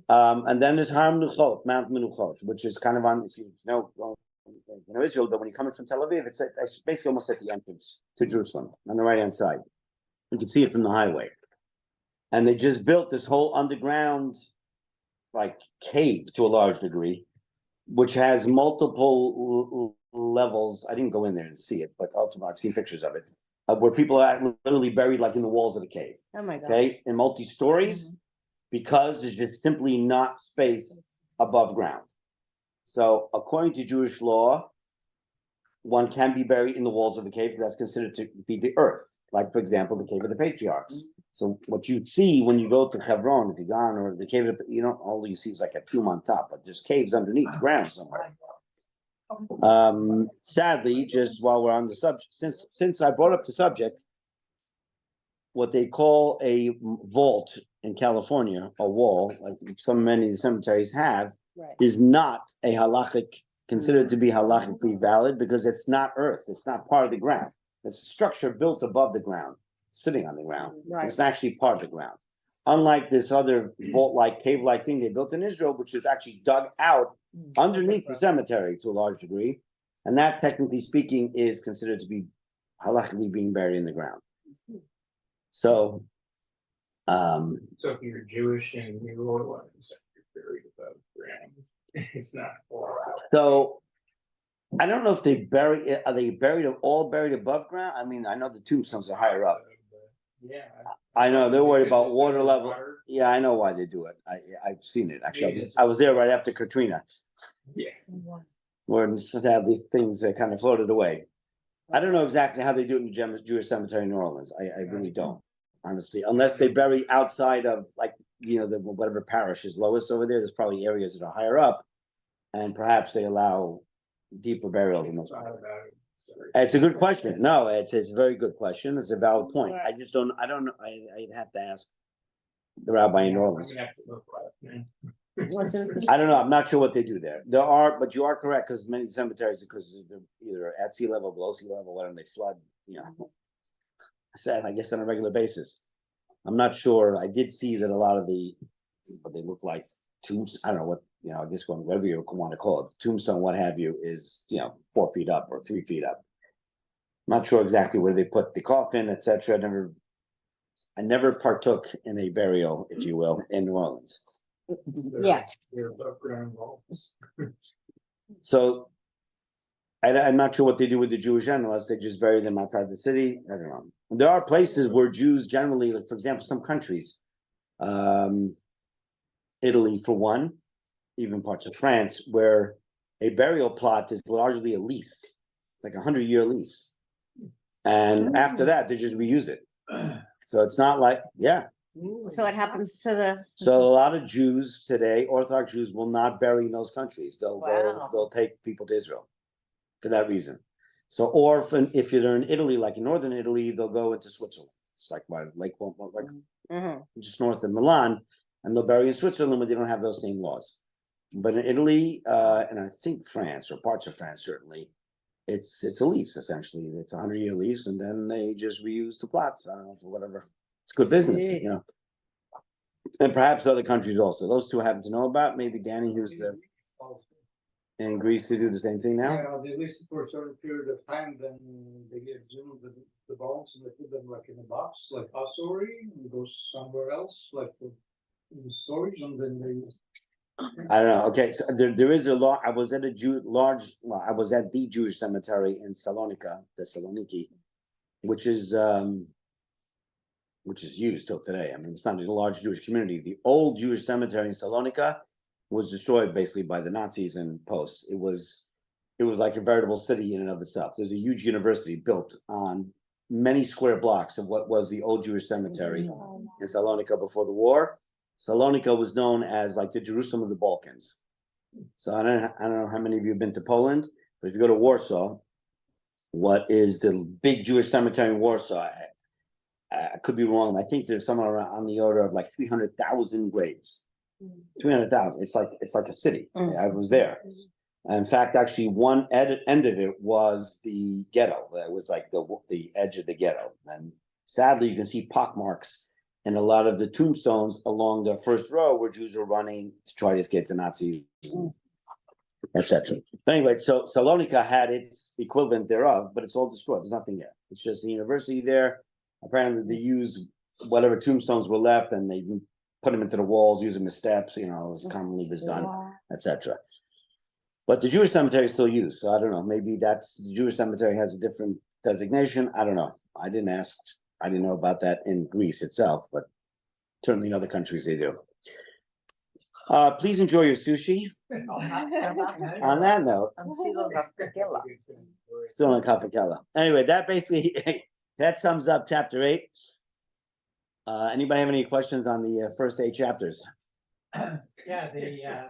And then there's Har Menuchot, Mount Menuchot, which is kind of on, if you know Israel, but when you're coming from Tel Aviv, it's basically almost at the entrance to Jerusalem on the right-hand side. You can see it from the highway. And they just built this whole underground, like, cave to a large degree, which has multiple levels. I didn't go in there and see it, but ultimately I've seen pictures of it, where people are literally buried like in the walls of the cave. Oh my God. Okay, in multi-stories, because there's just simply not space above ground. So according to Jewish law, one can be buried in the walls of a cave because that's considered to be the earth. Like, for example, the cave of the patriarchs. So what you see when you go to Hebron, if you've gone, or the cave of the, all you see is like a tomb on top, but there's caves underneath the ground somewhere. Sadly, just while we're on the subject, since I brought up the subject, what they call a vault in California, a wall, like many of the cemeteries have, is not a halachic, considered to be halachically valid, because it's not earth, it's not part of the ground. It's a structure built above the ground, sitting on the ground. It's actually part of the ground. Unlike this other vault-like, cave-like thing they built in Israel, which is actually dug out underneath the cemetery to a large degree, and that, technically speaking, is considered to be halachically being buried in the ground. So, so if you're Jewish and New Orleans, you're buried above ground. It's not far out. So I don't know if are they all buried above ground? I mean, I know the tombstones are higher up. Yeah. I know they're worried about water level. Yeah, I know why they do it. I've seen it actually. I was there right after Katrina. Yeah. Where sadly things kind of floated away. I don't know exactly how they do it in the Jewish cemetery in New Orleans. I really don't, honestly, unless they bury outside of, like, whatever parish is lowest over there. There's probably areas that are higher up, and perhaps they allow deeper burial than those. It's a good question. No, it's a very good question. It's a valid point. I don't know. I'd have to ask the rabbi in New Orleans. I don't know. I'm not sure what they do there. There are, but you are correct, because many cemeteries, because they're either at sea level, below sea level, whatever, they flood. I guess on a regular basis. I'm not sure. I did see that a lot of the but they look like tombs. I don't know what, I guess whatever you want to call it, tombstone, what have you, is 4 feet up or 3 feet up. I'm not sure exactly where they put the coffin, etc. I never partook in a burial, if you will, in New Orleans. Yeah. They're above ground vaults. So I'm not sure what they do with the Jewish animals. They just bury them outside the city. I don't know. There are places where Jews generally, like for example, some countries, Italy for one, even parts of France, where a burial plot is largely a lease, like 100-year lease. And after that, they just reuse it. So it's not like, So what happens to the? So a lot of Jews today, Orthodox Jews, will not bury in those countries. They'll take people to Israel for that reason. So, or if you're in Italy, like in northern Italy, they'll go into Switzerland. It's like just north of Milan, and they'll bury in Switzerland, but they don't have those same laws. But in Italy, and I think France or parts of France certainly, it's a lease essentially. It's a 100-year lease, and then they just reuse the plots. I don't know, for whatever. It's good business, And perhaps other countries also. Those two I happen to know about. Maybe Danny, who's in Greece, to do the same thing now. Yeah, they list for a certain period of time, then they get the bones and they put them like in a box, like ossuary, and goes somewhere else, like in storage, and then they. I don't know. Okay, so there is a law. I was at I was at the Jewish cemetery in Thessaloniki, which is used till today. I mean, it's not a large Jewish community. The old Jewish cemetery in Salonika was destroyed basically by the Nazis and posts. It was like a veritable city in and of itself. There's a huge university built on many square blocks of what was the old Jewish cemetery in Salonika before the war. Salonika was known as like the Jerusalem of the Balkans. So I don't know how many of you have been to Poland, but if you go to Warsaw, what is the big Jewish cemetery in Warsaw? I could be wrong. I think there's somewhere around on the order of like 300,000 graves. 300,000. It's like a city. I was there. In fact, actually, one end of it was the ghetto. That was like the edge of the ghetto. And sadly, you can see pockmarks in a lot of the tombstones along the first row where Jews were running to try to escape the Nazis, etc. Anyway, so Salonika had its equivalent thereof, but it's all destroyed. There's nothing there. It's just a university there. Apparently, they used whatever tombstones were left, and they put them into the walls, use them as steps. As commonly was done, etc. But the Jewish cemetery is still used. So I don't know. Maybe the Jewish cemetery has a different designation. I don't know. I didn't ask. I didn't know about that in Greece itself, but certainly in other countries they do. Please enjoy your sushi. On that note, I'm still in Kafakela. Anyway, that basically that sums up chapter 8. Anybody have any questions on the first 8 chapters? Yeah,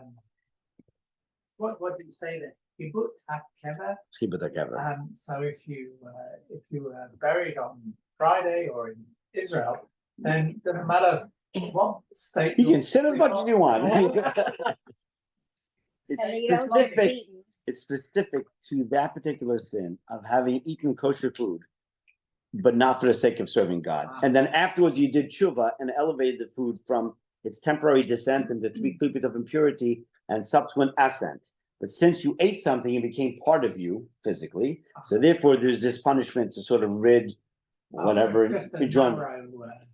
what did you say that Kibbutz HaKever? Kibbutz HaKever. So if you were buried on Friday or in Israel, then it doesn't matter what state. You can sit as much as you want. It's specific to that particular sin of having eaten kosher food, but not for the sake of serving God. And then afterwards you did tshuva and elevated the food from its temporary descent into 3 klipot of impurity and subsequent ascent. But since you ate something, it became part of you physically. So therefore there's this punishment to sort of rid whatever enjoyment.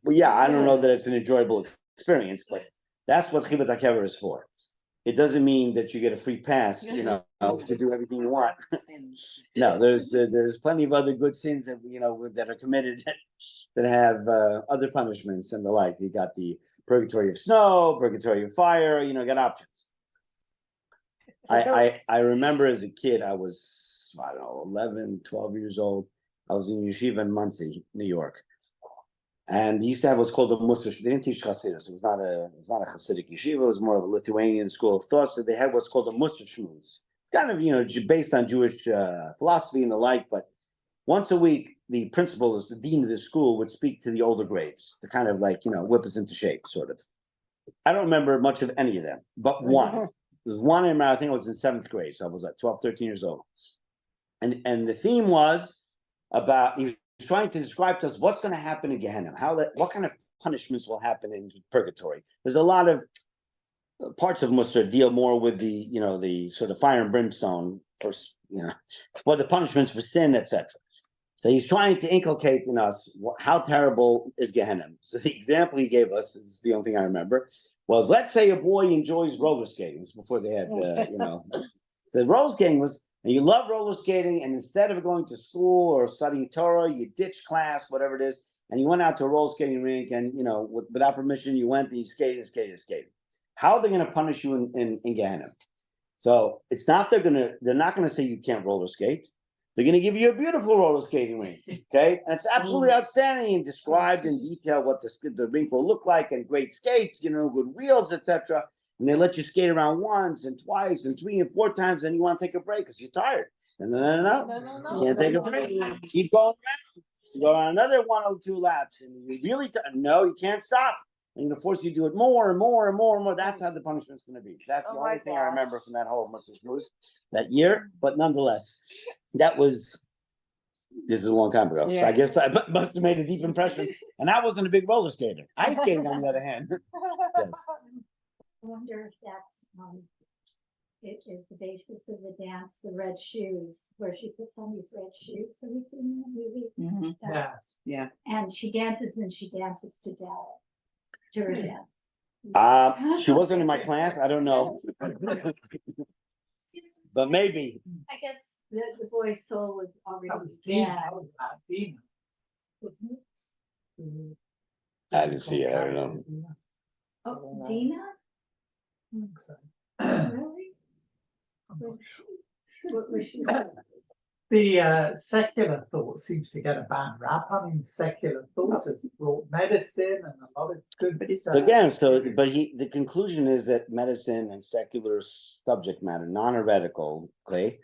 Well, yeah, I don't know that it's an enjoyable experience, but that's what Kibbutz HaKever is for. It doesn't mean that you get a free pass, to do everything you want. No, there's plenty of other good sins that that are committed that have other punishments and the like. You got the purgatory of snow, purgatory of fire. You got options. I remember as a kid, I was 11, 12 years old. I was in yeshiva in Monsey, New York, and they used to have what's called a Musar. They didn't teach Hasidus. It was not a Hasidic yeshiva. It was more of a Lithuanian school of thought. So they had what's called a Musar Shmuz. It's kind of based on Jewish philosophy and the like. But once a week, the principal, the dean of the school, would speak to the older grades to kind of whip us into shape, sort of. I don't remember much of any of them, but one. There was one in I think it was in 7th grade, so I was like 12, 13 years old, and the theme was about, he was trying to describe to us what's going to happen in Gehenna, what kind of punishments will happen in purgatory. There's a lot of parts of Musar deal more with the, the sort of fire and brimstone, or, the punishments for sin, etc. So he's trying to inculcate in us how terrible is Gehenna. So the example he gave us, is the only thing I remember, was let's say a boy enjoys roller skating. This is before they had, so roller skating was, and you love roller skating, and instead of going to school or studying Torah, you ditch class, whatever it is, and you went out to a roller skating rink, and without permission, you went and you skated. How are they going to punish you in Gehenna? So it's not they're not gonna say you can't roller skate. They're gonna give you a beautiful roller skating rink, okay? And it's absolutely outstanding and described in detail what the rink will look like, and great skates, good wheels, etc. And they let you skate around once and twice and 3 and 4 times, and you want to take a break because you're tired. No. You can't take a break. Keep going around. You go on another 1 or 2 laps, and you really no, you can't stop. And gonna force you to do it more and more and more and more. That's how the punishment's gonna be. That's the only thing I remember from that whole Moses Moose that year. But nonetheless, this is a long time ago. So I guess I must have made a deep impression. And I wasn't a big roller skater. Ice skating, on the other hand. Yes. I wonder if that's it is the basis of the dance, the red shoes, where she puts on these red shoes. Have you seen the movie? Yeah. And she dances to death. To her death. She wasn't in my class. I don't know. But maybe. I guess the boy's soul was already Dina. dead. I didn't see it. I don't know. Oh, Dina? Really? What was she? The secular thought seems to get a bad rap. I mean, secular thought has brought medicine and a lot of good. Again, the conclusion is that medicine and secular subject matter, non-heretical, okay,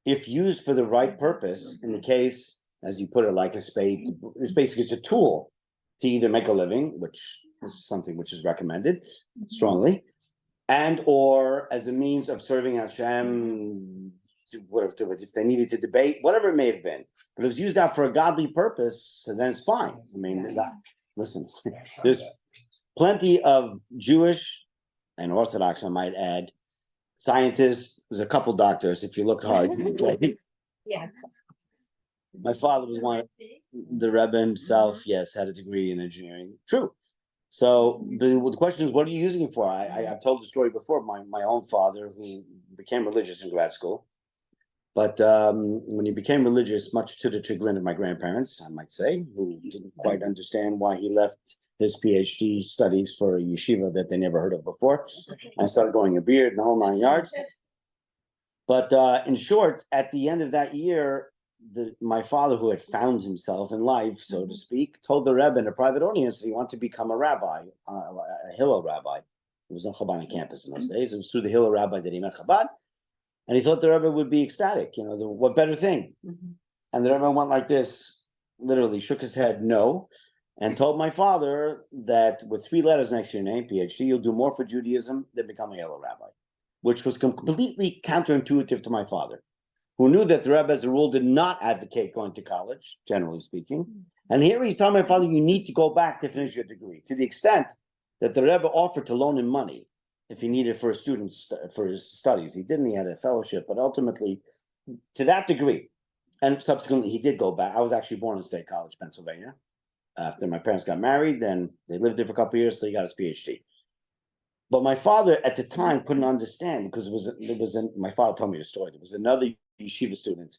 if used for the right purpose, in the case, as you put it, like a spade, it's basically a tool to either make a living, which is something which is recommended strongly, and or as a means of serving Hashem. If they needed to debate, whatever it may have been, but it was used out for a godly purpose, so then it's fine. I mean, listen, there's plenty of Jewish and Orthodox, I might add, scientists. There's a couple doctors, if you look hard. Okay? Yeah. My father was one. The Rebbe himself, yes, had a degree in engineering. True. So the question is, what are you using it for? I've told the story before. My own father, who became religious in grad school. But when he became religious, much to the chagrin of my grandparents, I might say, who didn't quite understand why he left his PhD studies for a yeshiva that they never heard of before, and started growing a beard and the whole 9 yards. But in short, at the end of that year, my father, who had found himself in life, so to speak, told the Rebbe in a private audience that he wanted to become a rabbi, a Hillel rabbi. It was on Chabad campus in those days. It was through the Hillel rabbi that he met Chabad. And he thought the Rebbe would be ecstatic, what better thing? And the Rebbe went like this, literally shook his head, no, and told my father that with 3 letters next to your name, PhD, you'll do more for Judaism than becoming a Hillel rabbi, which was completely counterintuitive to my father, who knew that the Rebbe, as a rule, did not advocate going to college, generally speaking. And here he's telling my father, you need to go back to finish your degree, to the extent that the Rebbe offered to loan him money if he needed for for his studies. He didn't, he had a fellowship, but ultimately to that degree. And subsequently he did go back. I was actually born in State College, Pennsylvania. After my parents got married, then they lived there for a couple of years, so he got his PhD. But my father at the time couldn't understand, because my father told me the story. There was another yeshiva student.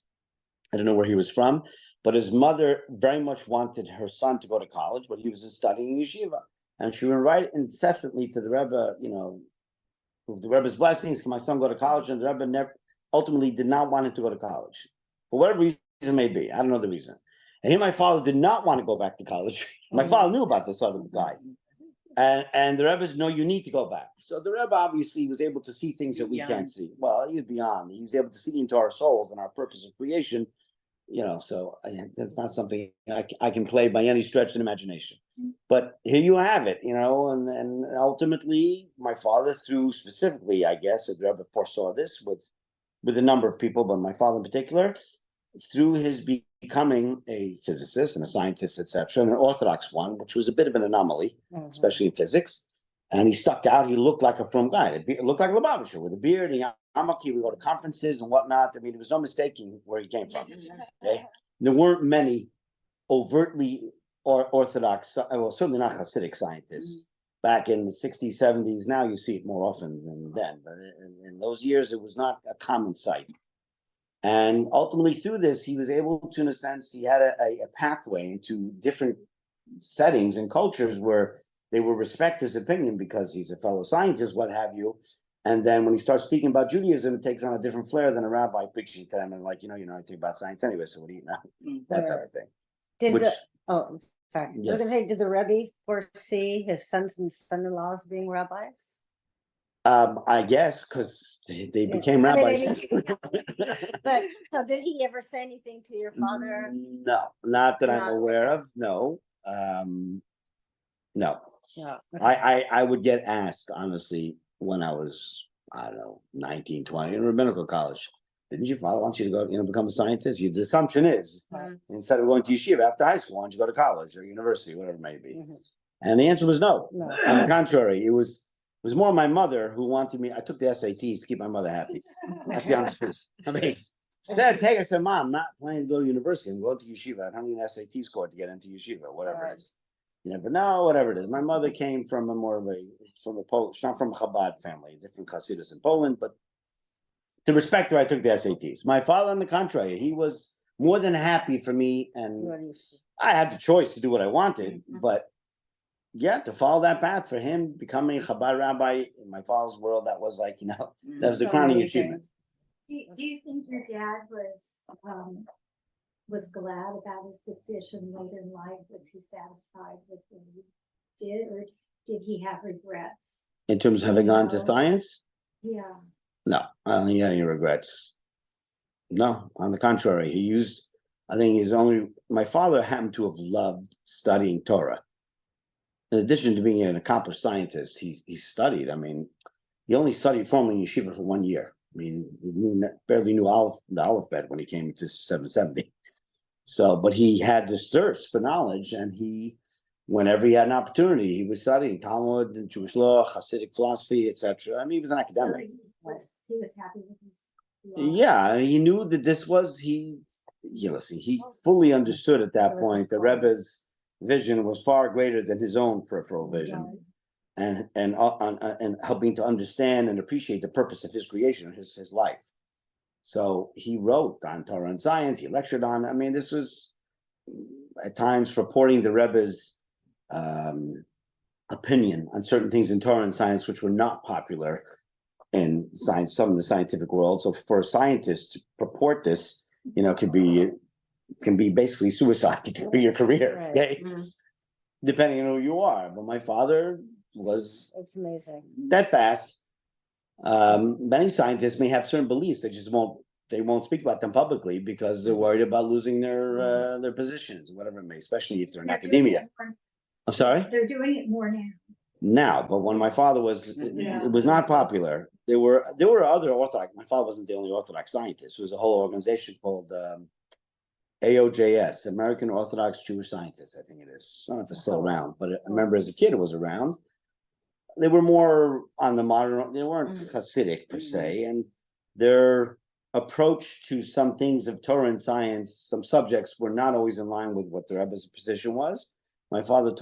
I don't know where he was from, but his mother very much wanted her son to go to college, but he was studying yeshiva. And she would write incessantly to the Rebbe, with the Rebbe's blessings, can my son go to college? And the Rebbe ultimately did not want him to go to college, for whatever reason it may be. I don't know the reason. And my father did not want to go back to college. My father knew about this other guy. And the Rebbe said, no, you need to go back. So the Rebbe obviously was able to see things that we can't see. Well, he was beyond. He was able to see into our souls and our purpose of creation. So that's not something I can play by any stretch of imagination. But here you have it, and ultimately my father, through specifically, I guess, the Rebbe foresaw this with a number of people, but my father in particular, through his becoming a physicist and a scientist, etc., and an Orthodox one, which was a bit of an anomaly, especially in physics. And he stuck out. He looked like a frum guy. It looked like a Lubavitcher with a beard. And he would go to conferences and whatnot. I mean, there was no mistaking where he came from. Okay? There weren't many overtly Orthodox, well, certainly not Hasidic scientists back in the 60s, 70s. Now you see it more often than then. But in those years, it was not a common sight. And ultimately, through this, he was able to, in a sense, he had a pathway into different settings and cultures where they will respect his opinion because he's a fellow scientist, what have you. And then when he starts speaking about Judaism, it takes on a different flair than a rabbi preaching to them and like, you know anything about science anyway, so what do you know? That type of thing. Did Which- sorry. I was Yes. gonna say, did the Rebbe foresee his sons and son-in-laws being rabbis? I guess because they became I mean, rabbis. But so did he ever say anything to your father? No, not that I'm Not- aware of. No. No. No. I would get asked, honestly, when I was, I don't know, 19, 20 in rabbinical college. Didn't your father want you to go, become a scientist? The assumption is, instead of going to yeshiva after high school, why don't you go to college or university, whatever it may be? Mhm. And the answer was no. No. On the contrary, it was more my mother who wanted me. I took the SATs to keep my mother happy. That's the honest truth. I mean, I said, Mom, I'm not planning to go to university. I'm going to yeshiva. I don't need an SAT score to get into yeshiva, whatever Right. it is. You never know, whatever it is. My mother came from from a Polish, not from a Chabad family, different Hasidus in Poland, but to respect her, I took the SATs. My father, on the contrary, he was more than happy for me, and I had the choice to do what I wanted, but yeah, to follow that path for him, becoming a Chabad rabbi in my father's world, that was like, that was the So crowning amazing. achievement. Do you think your dad was glad about his decision later in life? Was he satisfied with what he did, or did he have regrets? In terms of having gone to No. science, Yeah. no, I don't think he had any regrets. No, on the contrary, I think my father happened to have loved studying Torah. In addition to being an accomplished scientist, he studied. I mean, he only studied formally in yeshiva for 1 year. I mean, he barely knew the alphabet when he came to 770. So, but he had this thirst for knowledge, and whenever he had an opportunity, he was studying Talmud and Jewish law, Hasidic philosophy, etc. I mean, he was an So academic. he was happy with his. Yeah, he knew that this was he fully understood at that point the Rebbe's vision was far greater than his own peripheral vision, and helping to understand and appreciate the purpose of his creation, his life. So he wrote on Torah and science. He lectured on. I mean, this was at times purporting the Rebbe's opinion on certain things in Torah and science, which were not popular in science, some of the scientific world. So for a scientist to purport this, can be basically suicide for your career. Right. Okay? Depending on who you are. But my father was It's amazing. steadfast. Many scientists may have certain beliefs that they won't speak about them publicly because they're worried about losing their positions, whatever it may, especially if they're in academia. I'm sorry? They're doing it more now. Now, but when my father was, it was not popular. There were other Orthodox. My father wasn't the only Orthodox scientist. There was a whole organization called AOJS, American Orthodox Jewish Scientists. I think it is. I don't know if it's still around, but I remember as a kid it was around. They were more on the modern. They weren't Hasidic per se, and their approach to some things of Torah and science, some subjects, were not always in line with what the Rebbe's position was. My father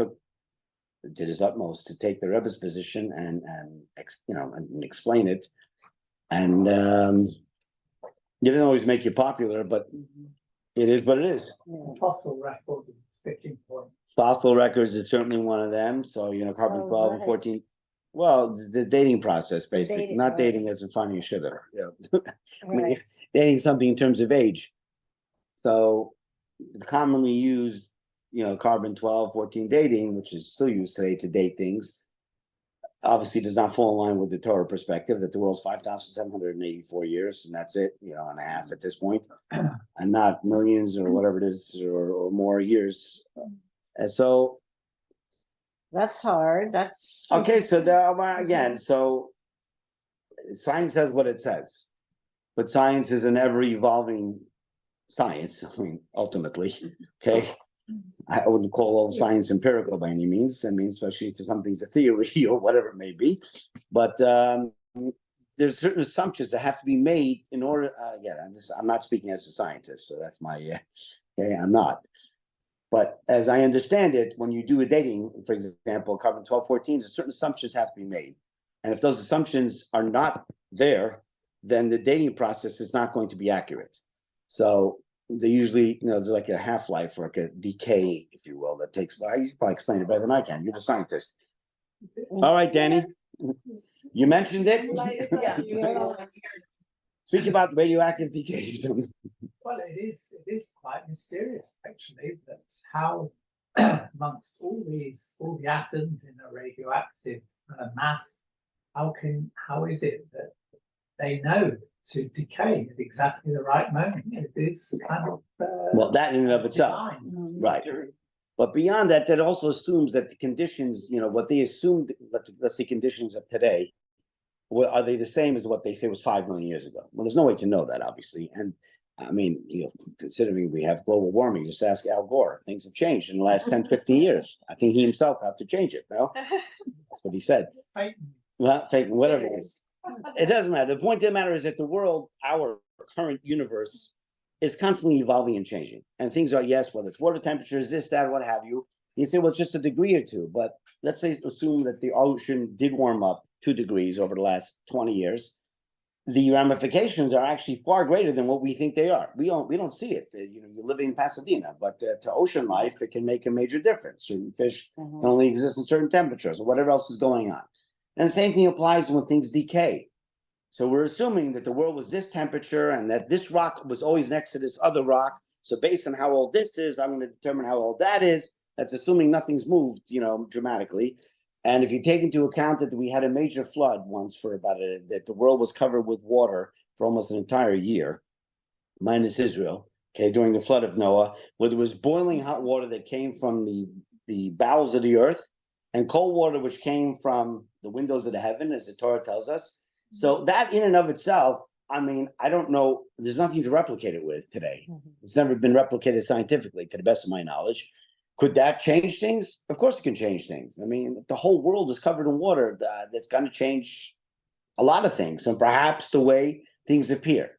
did his utmost to take the Rebbe's position and explain it, and it didn't always make you popular, but it is what it is. The fossil record is a sticking point. Fossil records is certainly one of them. So carbon 12 and 14. Well, the dating process, basically, dating, not right. dating as in finding a shitter. I mean, Right. dating something in terms of age. So commonly used, carbon 12, 14 dating, which is still used today to date things, obviously does not fall in line with the Torah perspective that the world's 5,784 years, and that's it, and a half at this point, and not millions or whatever it is, or more years. And so That's hard. That's okay, so again, so science says what it says, but science is an ever evolving science. I mean, ultimately, okay. I wouldn't call all science empirical by any means. I mean, especially if something's a theory or whatever it may be. But there's certain assumptions that have to be made in order. Again, I'm not speaking as a scientist, so that's my. Okay, I'm not. But as I understand it, when you do a dating, for example, carbon 12-14, certain assumptions have to be made, and if those assumptions are not there, then the dating process is not going to be accurate. So they usually, there's like a half-life or like a decay, if you will, that takes. Well, you probably explain it better than I can. You're the scientist. All right, Danny, you mentioned it. Speak about radioactive decay. Well, it is quite mysterious, actually. That's how amongst all the atoms in a radioactive mass, how is it that they know to decay at exactly the right moment? It is kind of well, that in and of itself, divine. right? But beyond that, that also assumes that the conditions, what they assumed, let's say conditions of today, are they the same as what they say was 5 million years ago? Well, there's no way to know that, obviously. And I mean, considering we have global warming, just ask Al Gore. Things have changed in the last 10, 15 years. I think he himself had to change it. No, that's what he said. Well, whatever it is, it doesn't matter. The point of the matter is that the world, our current universe, is constantly evolving and changing. And things are, yes, whether it's water temperatures, this, that, what have you. You say, well, it's just a degree or two. But let's say, assume that the ocean did warm up 2 degrees over the last 20 years. The ramifications are actually far greater than what we think they are. We don't see it. You live in Pasadena, but to ocean life, it can make a major difference. Certain fish can only exist in certain temperatures or whatever else is going on. And the same thing applies when things decay. So we're assuming that the world was this temperature and that this rock was always next to this other rock. So based on how old this is, I'm going to determine how old that is. That's assuming nothing's moved, dramatically. And if you take into account that we had a major flood once that the world was covered with water for almost an entire year, minus Israel, okay, during the flood of Noah, where there was boiling hot water that came from the bowels of the earth and cold water which came from the windows of the heaven, as the Torah tells us. So that in and of itself, I mean, I don't know, there's nothing to replicate it with today. It's never been replicated scientifically, to the best of my knowledge. Could that change things? Of course it can change things. I mean, the whole world is covered in water. That's going to change a lot of things, and perhaps the way things appear.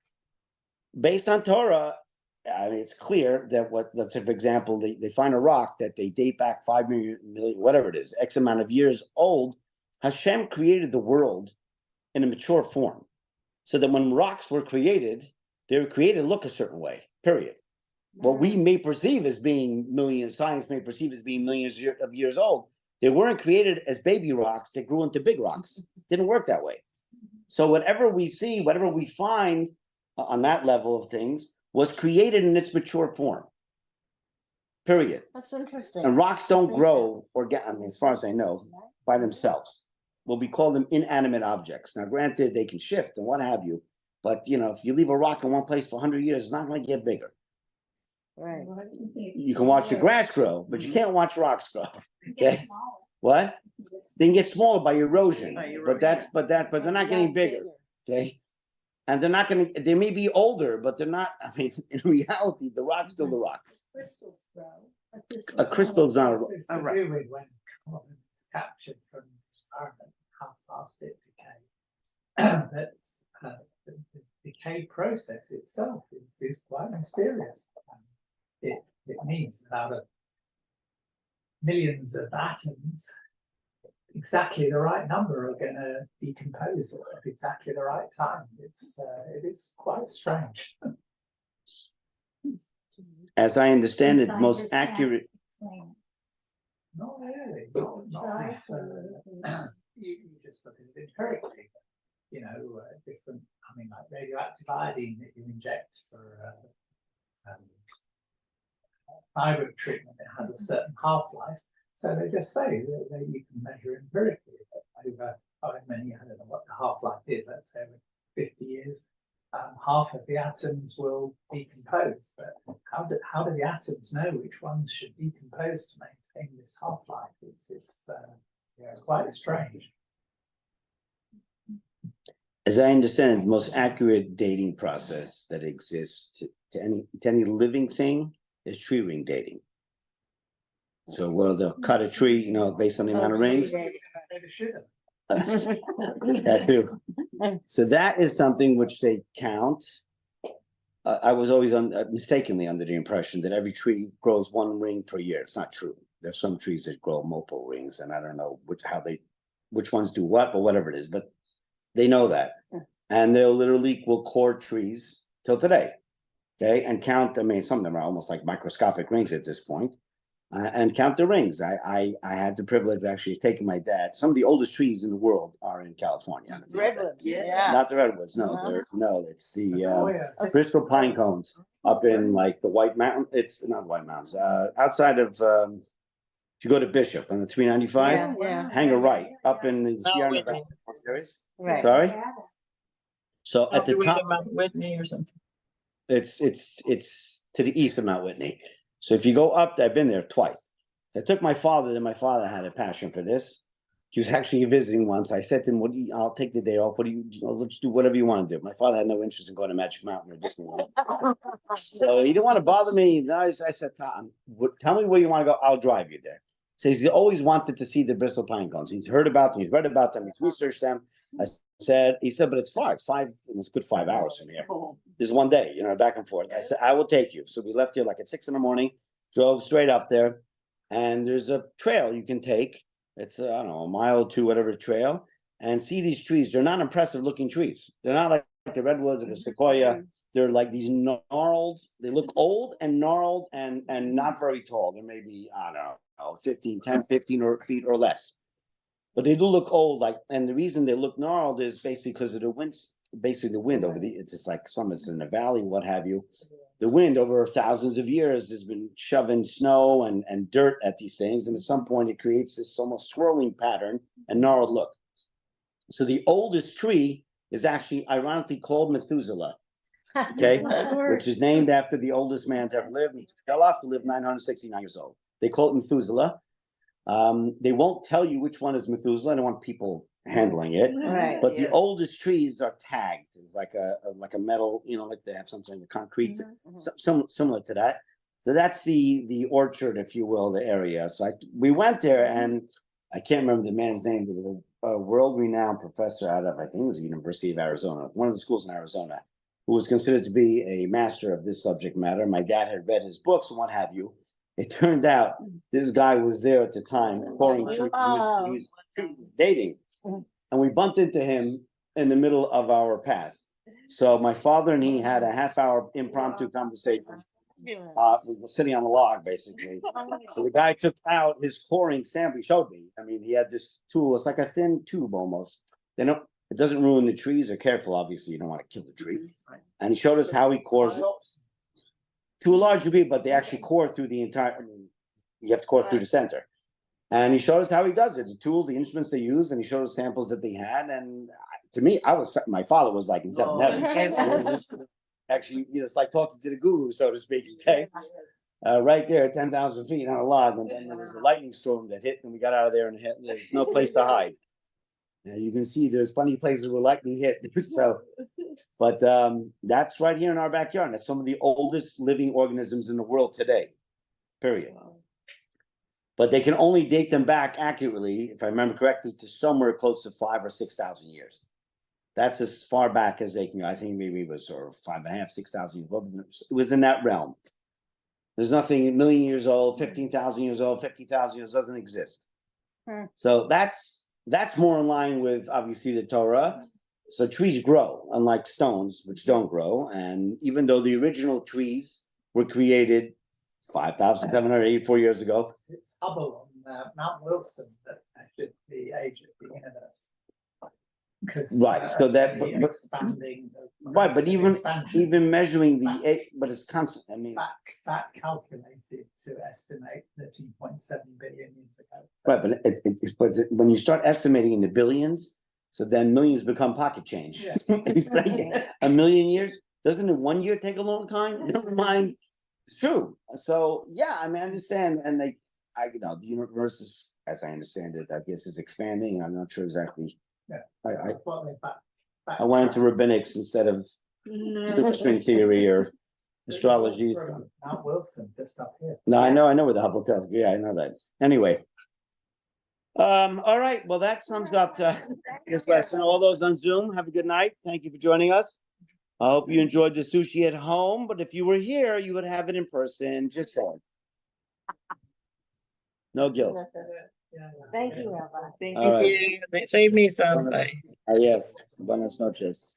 Based on Torah, I mean, it's clear that let's say, for example, they find a rock that they date back 5 million, whatever it is, X amount of years old. Hashem created the world in a mature form, so that when rocks were created, they were created to look a certain way, period. What we may perceive as being science may perceive as being millions of years old, they weren't created as baby rocks that grew into big rocks. It didn't work that way. So whatever we see, whatever we find on that level of things was created in its mature form. Period. That's interesting. And rocks don't grow as far as I know, by themselves. Well, we call them inanimate objects. Now, granted, they can shift and what have you, but if you leave a rock in one place for 100 years, it's not going to get bigger. Right. You can watch the grass grow, but you can't watch rocks grow. Okay? What? They can get smaller by erosion, but they're not getting bigger. Okay? And they're not going to. They may be older, but they're not. I mean, in reality, the rock's still the rock. Crystals grow. A crystal's not a rock. It's to do with when carbon is captured from the environment, how fast it decays. The decay process itself is quite mysterious. It means that out of millions of atoms, exactly the right number are going to decompose at exactly the right time. It is quite strange. As I understand it, most accurate. Not really. Not necessarily. You just look at it empirically. Different. I mean, like radioactive iodine that you inject for thyroid treatment, it has a certain half-life. So they just say that you can measure empirically that over however many, I don't know what the half-life is, let's say over 50 years, half of the atoms will decompose. But how do the atoms know which ones should decompose to maintain this half-life? It's quite strange. As I understand it, the most accurate dating process that exists to any living thing is tree ring dating. So where they'll cut a tree, you know, based on the amount of rings. Say the sugar. That too. So that is something which they count. I was always mistakenly under the impression that every tree grows one ring per year. It's not true. There's some trees that grow multiple rings, and I don't know which ones do what, but whatever it is. But they know that, and they'll literally will core trees till today, okay, and count. I mean, some of them are almost like microscopic rings at this point. And count the rings. I had the privilege of actually taking my dad. Some of the oldest trees in the world are in California. Redwoods, yeah. Not the redwoods. No, it's the Bristol pine cones up in like the White Mountain. It's not White Mountains. Outside of if you go to Bishop on the 395, Yeah. hang a right up in the Sierra Nevada areas. Right. Sorry. So at the Way top, to Mount Whitney or something. it's to the east of Mount Whitney. So if you go up, I've been there twice. I took my father, and my father had a passion for this. He was actually visiting once. I said to him, I'll take the day off. Let's do whatever you want to do. My father had no interest in going to Magic Mountain or Disneyland. So he didn't want to bother me. I said, Tom, tell me where you want to go. I'll drive you there. So he's always wanted to see the Bristol pine cones. He's heard about them. He's read about them. He's researched them. He said, but it's far. It's a good 5 hours from here. This is one day, back and forth. I said, I will take you. So we left here like at 6 a.m, drove straight up there, and there's a trail you can take. It's, I don't know, a mile or two, whatever trail, and see these trees. They're not impressive looking trees. They're not like the redwoods or the sequoia. They're like these gnarled. They look old and gnarled and not very tall. They're maybe, I don't know, 15 feet or less. But they do look old, and the reason they look gnarled is basically because of the wind. Basically, the wind it's just like it's in the valley, what have you. The wind over thousands of years has been shoving snow and dirt at these things, and at some point it creates this almost swirling pattern and gnarled look. So the oldest tree is actually ironically called Methuselah, okay, which is named after the oldest man to ever live, Methuselah, who lived 969 years old. They call it Methuselah. They won't tell you which one is Methuselah. I don't want people handling it. Right. But the oldest trees are tagged. It's like a metal, like they have something with concrete, similar to that. So that's the orchard, if you will, the area. So we went there, and I can't remember the man's name, but a world-renowned professor out of, I think it was the University of Arizona, one of the schools in Arizona, who was considered to be a master of this subject matter. My dad had read his books and what have you. It turned out this guy was there at the time, he was dating, and we bumped into him in the middle of our path. So my father and he had a half-hour impromptu conversation. We were sitting on the log, basically. So the guy took out his coring sample. He showed me. I mean, he had this tool. It's like a thin tube almost. It doesn't ruin the trees. They're careful, obviously. You don't want to kill the tree. And he showed us how he cores it. To a large degree, but they actually core through the entire. You have to core through the center, and he showed us how he does it. The tools, the instruments they use, and he showed us samples that they had. And to me, my father was like in seventh heaven. Actually, it's like talking to the guru, so to speak. Okay, right there at 10,000 feet on a log, and then there was a lightning storm that hit, and we got out of there, and there's no place to hide. Now you can see there's plenty of places where lightning hit. So. But that's right here in our backyard. That's some of the oldest living organisms in the world today, period. But they can only date them back accurately, if I remember correctly, to somewhere close to 5,000 or 6,000 years. That's as far back as they can go. I think maybe it was sort of 5.5, 6,000 years old. It was in that realm. There's nothing 1 million years old, 15,000 years old, 50,000 years doesn't exist. So that's more in line with obviously the Torah. So trees grow, unlike stones, which don't grow. And even though the original trees were created 5,784 years ago. It's Hubble on Mount Wilson that measured the age of the universe. Because, right, so that expanding. Right, but even measuring but it's constant. I mean, that calculated to estimate 13.7 billion years ago. Right, but when you start estimating in the billions, so then millions become pocket change. Yeah. 1 million years, doesn't it 1 year take a long time? Never mind, it's true. So yeah, I mean, I understand, and the universe is, as I understand it, I guess is expanding. I'm not sure exactly. Yeah, I went into rabbinics instead of string theory or astrology. Mount Wilson, just up here. No, I know where the Hubble telescope. Yeah, I know that. Anyway. All right. Well, that sums up this lesson. All those on Zoom, have a good night. Thank you for joining us. I hope you enjoyed the sushi at home, but if you were here, you would have it in person. Just saying. No guilt. Thank you, Rabbi. Thank All right. you. Save me some. Bye. Yes. Buenas noches.